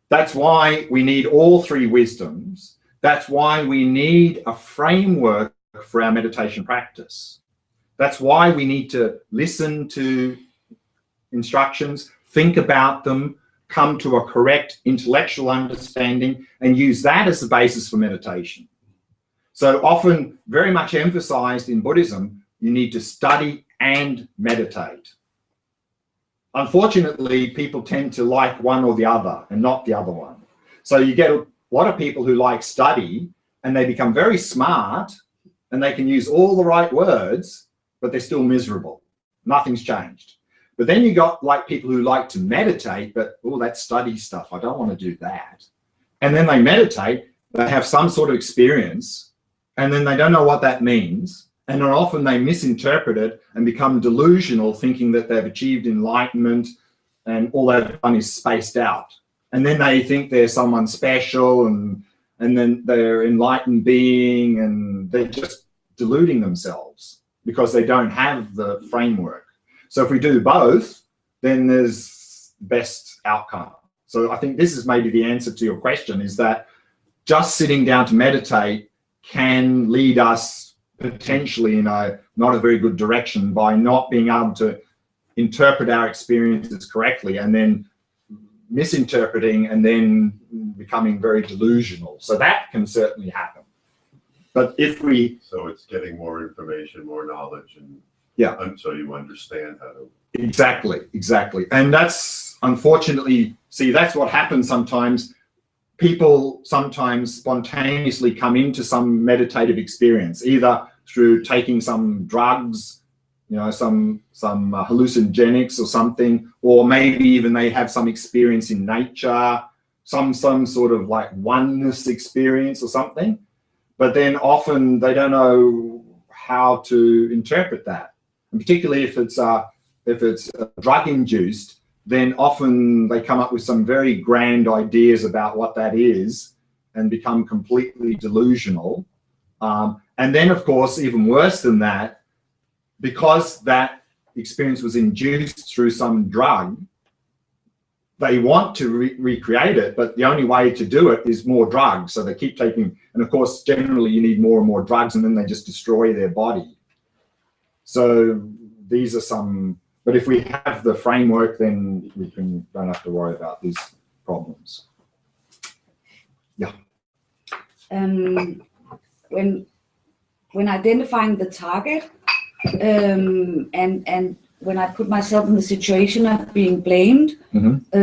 That's why we need all three wisdoms. That's why we need a framework for our meditation practice. That's why we need to listen to instructions, think about them, come to a correct intellectual understanding, and use that as the basis for meditation. So often, very much emphasized in Buddhism, you need to study and meditate. Unfortunately, people tend to like one or the other and not the other one. So you get a lot of people who like study and they become very smart and they can use all the right words, but they're still miserable. Nothing's changed. But then you got like people who like to meditate, but oh, that's study stuff, I don't want to do that. And then they meditate, they have some sort of experience, and then they don't know what that means. And then often they misinterpret it and become delusional, thinking that they've achieved enlightenment and all they've done is spaced out. And then they think they're someone special and then they're enlightened being, and they're just deluding themselves because they don't have the framework. So if we do both, then there's best outcome. So I think this is maybe the answer to your question, is that just sitting down to meditate can lead us potentially in a not a very good direction by not being able to interpret our experiences correctly and then misinterpreting and then becoming very delusional. So that can certainly happen. But if we... So it's getting more information, more knowledge, and yeah, so you understand how to... Exactly. And that's, unfortunately, see, that's what happens sometimes. People sometimes spontaneously come into some meditative experience, either through taking some drugs, you know, some hallucinogenics or something, or maybe even they have some experience in nature, some sort of like oneness experience or something. But then often they don't know how to interpret that. And particularly if it's drug induced, then often they come up with some very grand ideas about what that is and become completely delusional. And then, of course, even worse than that, because that experience was induced through some drug, they want to recreate it, but the only way to do it is more drugs. So they keep taking, and of course, generally you need more and more drugs, and then they just destroy their body. So these are some... But if we have the framework, then we don't have to worry about these problems. Yeah. When identifying the target, and when I put myself in the situation of being blamed,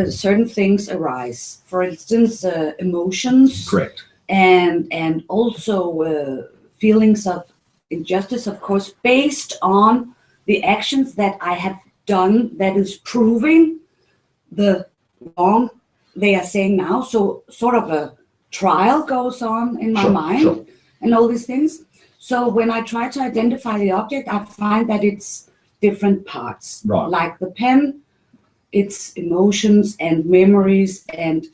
certain things arise. For instance, emotions. Correct. And also feelings of injustice, of course, based on the actions that I have done that is proving the wrong they are saying now. So sort of trial goes on in my mind and all these things. So when I try to identify the object, I find that it's different parts. Right. Like the pen, it's emotions and memories and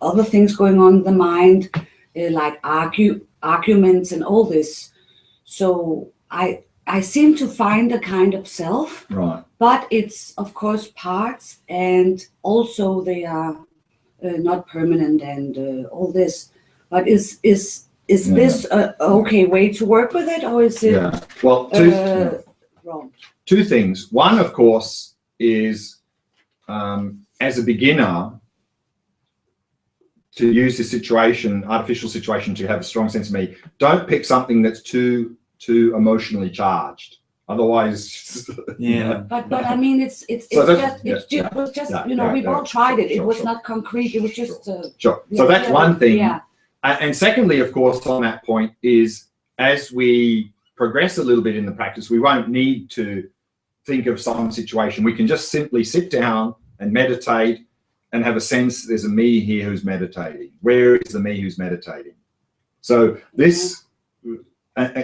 other things going on in the mind, like arguments and all this. So I seem to find a kind of self, Right. but it's of course parts, and also they are not permanent and all this. But is this a okay way to work with it, or is it well, wrong? two things. One, of course, is as a beginner, to use this situation, artificial situation, to have a strong sense of me, don't pick something that's too emotionally charged. Otherwise, But I mean, it's just you know, we've all tried it. It was not concrete. It was just sure. So that's one thing. Yeah. And secondly, of course, on that point is, as we progress a little bit in the practice, we won't need to think of some situation. We can just simply sit down and meditate and have a sense there's a me here who's meditating. Where is the me who's meditating? So this,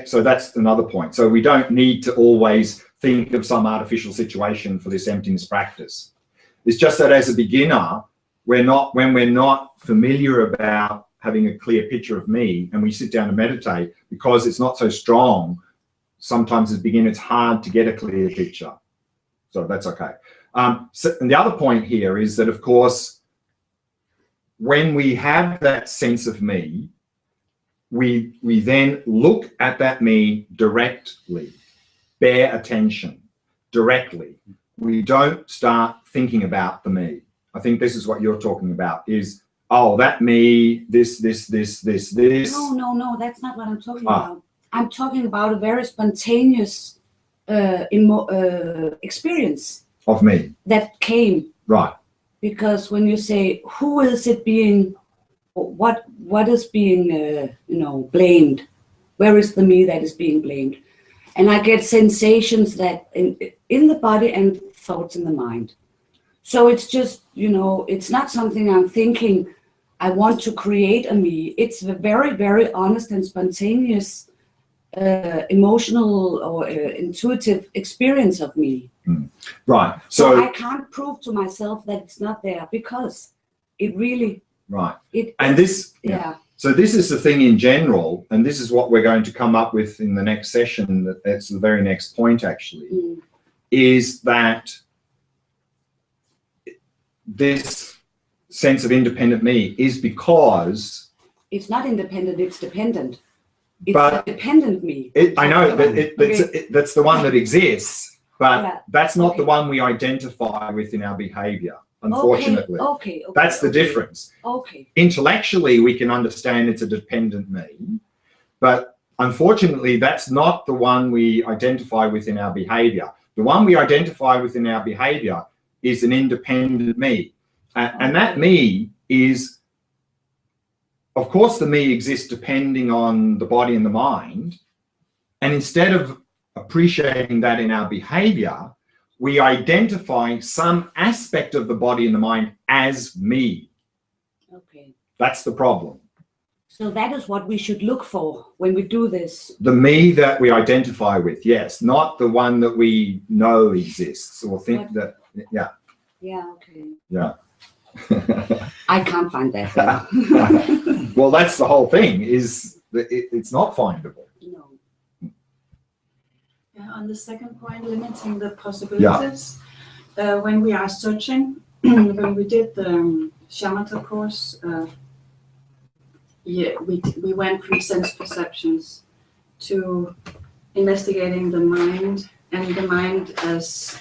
so that's another point. So we don't need to always think of some artificial situation for this emptiness practice. It's just that as a beginner, when we're not familiar about having a clear picture of me, and we sit down and meditate, because it's not so strong, sometimes as a beginner, it's hard to get a clear picture. So that's okay. So, and the other point here is that, of course, when we have that sense of me, we then look at that me directly, bear attention directly. We don't start thinking about the me. I think this is what you're talking about, is, oh, that me, this. No, that's not what I'm talking about. I'm talking about a very spontaneous experience of me that came. Right. Because when you say, who is it being, what is being, blamed? Where is the me that is being blamed? And I get sensations that in the body and thoughts in the mind. So it's just, it's not something I'm thinking, I want to create a me. It's a very, very honest and spontaneous emotional or intuitive experience of me. Right. So I can't prove to myself that it's not there, because it really. Right. So this is the thing in general, and this is what we're going to come up with in the next session. That's the very next point, actually, is that this sense of independent me is because it's not independent, it's dependent. It's a dependent me. I know, but that's the one that exists, but that's not the one we identify with in our behavior, unfortunately. Okay. That's the difference. Okay. Intellectually, we can understand it's a dependent me, but unfortunately, that's not the one we identify with in our behavior. The one we identify with in our behavior is an independent me. And that me is, of course, the me exists depending on the body and the mind. And instead of appreciating that in our behavior, we identify some aspect of the body and the mind as me. Okay. That's the problem. So that is what we should look for when we do this. The me that we identify with, yes, not the one that we know exists or think that, Yeah, okay. Yeah. I can't find that. Well, that's the whole thing, is that it's not findable. No. Yeah, on the second point, limiting the possibilities. When we are searching, when we did the shamatha course, we went from sense perceptions to investigating the mind, and the mind as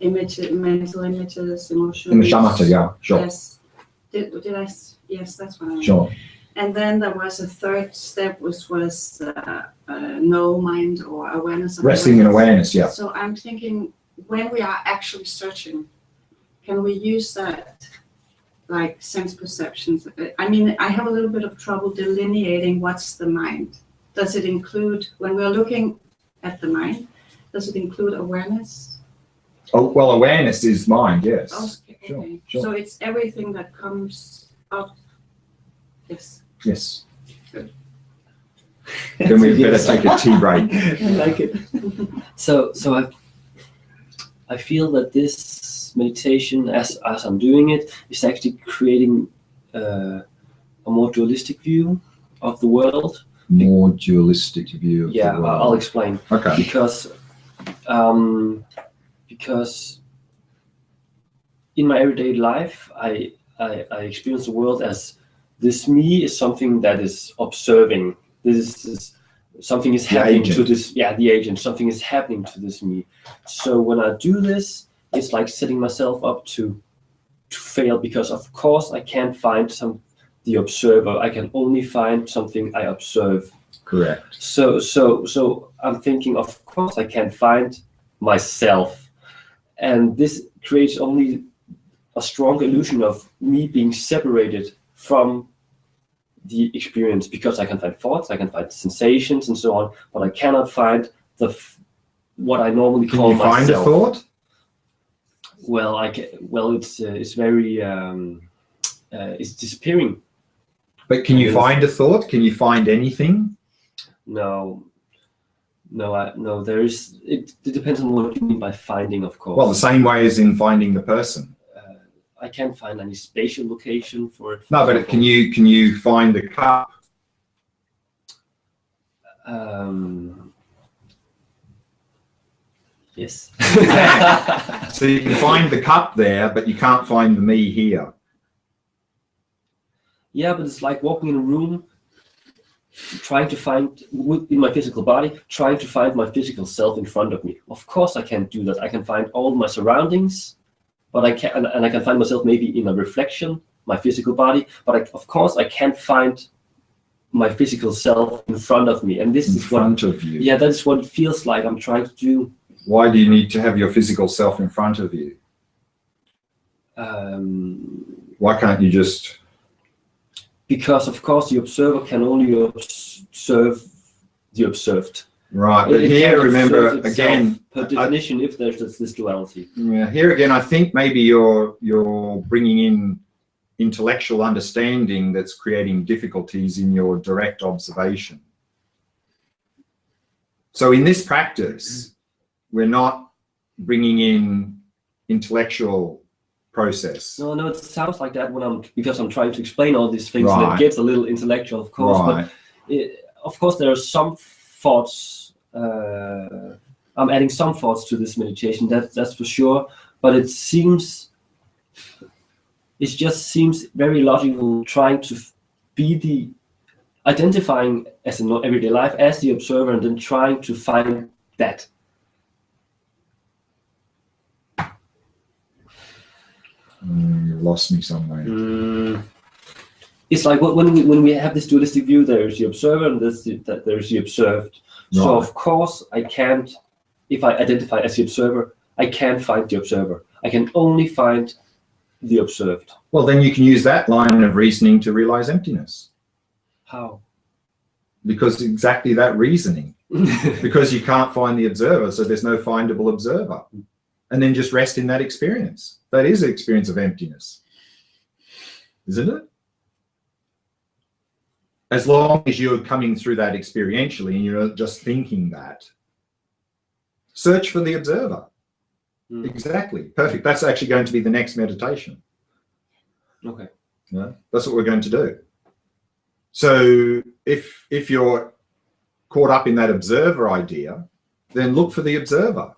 mental images, emotions. In the shamatha, yeah, sure. Yes. Did I? Yes, that's what I mean. Sure. And then there was a third step, which was no mind or awareness. Resting in awareness, yeah. So I'm thinking, when we are actually searching, can we use that like sense perceptions? I mean, I have a little bit of trouble delineating what's the mind. Does it include, when we're looking at the mind, does it include awareness? Oh, well, awareness is mind, yes. Okay. Sure. So it's everything that comes up Yes. Yes. Then we better Yes. take a tea break. I like it. So I feel that this meditation, as I'm doing it, is actually creating a more dualistic view of the world. More dualistic view of Yeah, the world. I'll explain. Okay. Because in my everyday life, I experience the world as this me is something that is observing. This is something is The happening to agent. this. Yeah, the agent. Something is happening to this me. So when I do this, it's like setting myself up to fail, because of course I can't find the observer. I can only find something I observe. Correct. So I'm thinking, of course I can't find myself, and this creates only a strong illusion of me being separated from the experience, because I can find thoughts, I can find sensations, and so on, but I cannot find what I normally Can call you find myself. a thought? Well, it's very it's disappearing. But can you Yes. find a thought? Can you find anything? No. There is. It depends on what you mean by finding, of course. Well, the same way as in finding the person. I can't find any spatial location for it. No, but can you find the cup? Yes. So you can find the cup there, but you can't find the me here. Yeah, but it's like walking in a room, trying to find in my physical body, trying to find my physical self in front of me. Of course, I can't do that. I can find all my surroundings, but I can, and I can find myself maybe in a reflection, my physical body. But of course, I can't find my physical self in front of me. And this In is what, front of you. yeah, that's what it feels like I'm trying to do. Why do you need to have your physical self in front of you? Why can't you just? Because of course the observer can only observe the observed. Right, but It here, can't remember, observe itself again, per definition, if there's this duality. yeah, here again, I think maybe you're bringing in intellectual understanding that's creating difficulties in your direct observation. So in this practice, we're not bringing in intellectual process. No, it sounds like that because I'm trying to explain all these things, and Right. it gets a little intellectual, of course. Right. But of course, there are some thoughts. I'm adding some thoughts to this meditation. That's for sure. But it just seems very logical, trying to be identifying as in everyday life as the observer, and then trying to find that. You lost me somewhere. It's like when we have this dualistic view, there's the observer and there's the observed. So Right. of course I can't, if I identify as the observer, I can't find the observer. I can only find the observed. Well, then you can use that line of reasoning to realize emptiness. How? Because exactly that reasoning. Because you can't find the observer, so there's no findable observer. And then just rest in that experience. That is an experience of emptiness, isn't it? As long as you're coming through that experientially and you're not just thinking that. Search for the observer. Exactly. Perfect. That's actually going to be the next meditation. Okay. Yeah, that's what we're going to do. So if you're caught up in that observer idea, then look for the observer.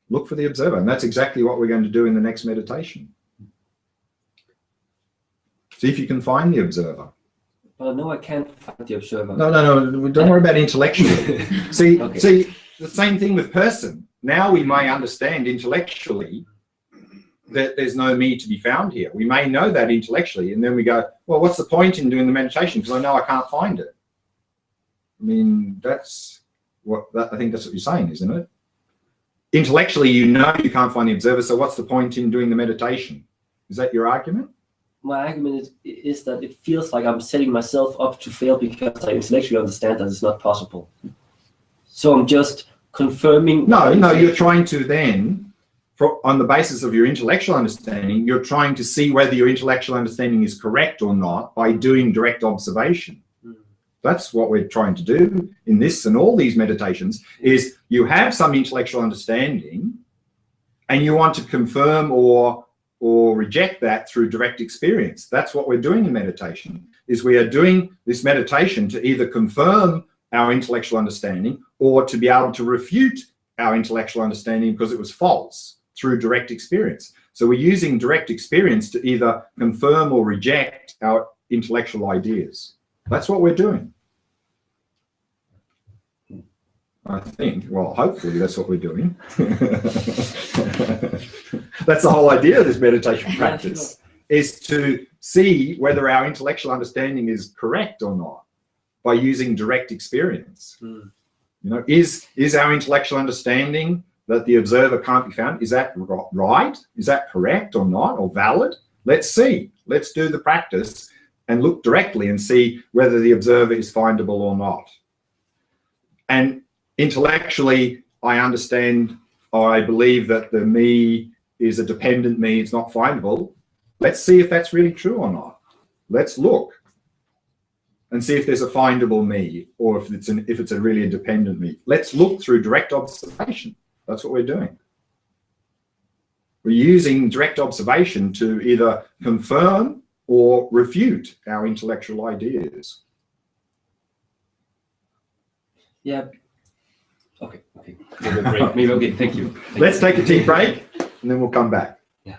Look for the observer. And that's exactly what we're going to do in the next meditation. See if you can find the observer. But no, I can't find the observer. No. Don't worry about intellectually. See, Okay. see, the same thing with person. Now we may understand intellectually that there's no me to be found here. We may know that intellectually, and then we go, well, what's the point in doing the meditation? Because I know I can't find it. I mean, I think that's what you're saying, isn't it? Intellectually, you know you can't find the observer, so what's the point in doing the meditation? Is that your argument? My argument is that it feels like I'm setting myself up to fail because I intellectually understand that it's not possible. So I'm just confirming. No, you're trying to then on the basis of your intellectual understanding, you're trying to see whether your intellectual understanding is correct or not by doing direct observation. That's what we're trying to do in this and all these meditations, is you have some intellectual understanding and you want to confirm or reject that through direct experience. That's what we're doing in meditation, is we are doing this meditation to either confirm our intellectual understanding or to be able to refute our intellectual understanding because it was false through direct experience. So we're using direct experience to either confirm or reject our intellectual ideas. That's what we're doing. I think, well, hopefully that's what we're doing. That's the whole idea of this meditation practice, is to see whether our intellectual understanding is correct or not by using direct experience. You know, is our intellectual understanding that the observer can't be found, is that right? Is that correct or not, or valid? Let's see. Let's do the practice and look directly and see whether the observer is findable or not. And intellectually, I understand, or I believe that the me is a dependent me, it's not findable. Let's see if that's really true or not. Let's look and see if there's a findable me, or if it's a really dependent me. Let's look through direct observation. That's what we're doing. We're using direct observation to either confirm or refute our intellectual ideas. Yeah. Okay. Maybe a break. Maybe, okay, thank you. Let's take a tea break and then we'll come back. Yeah.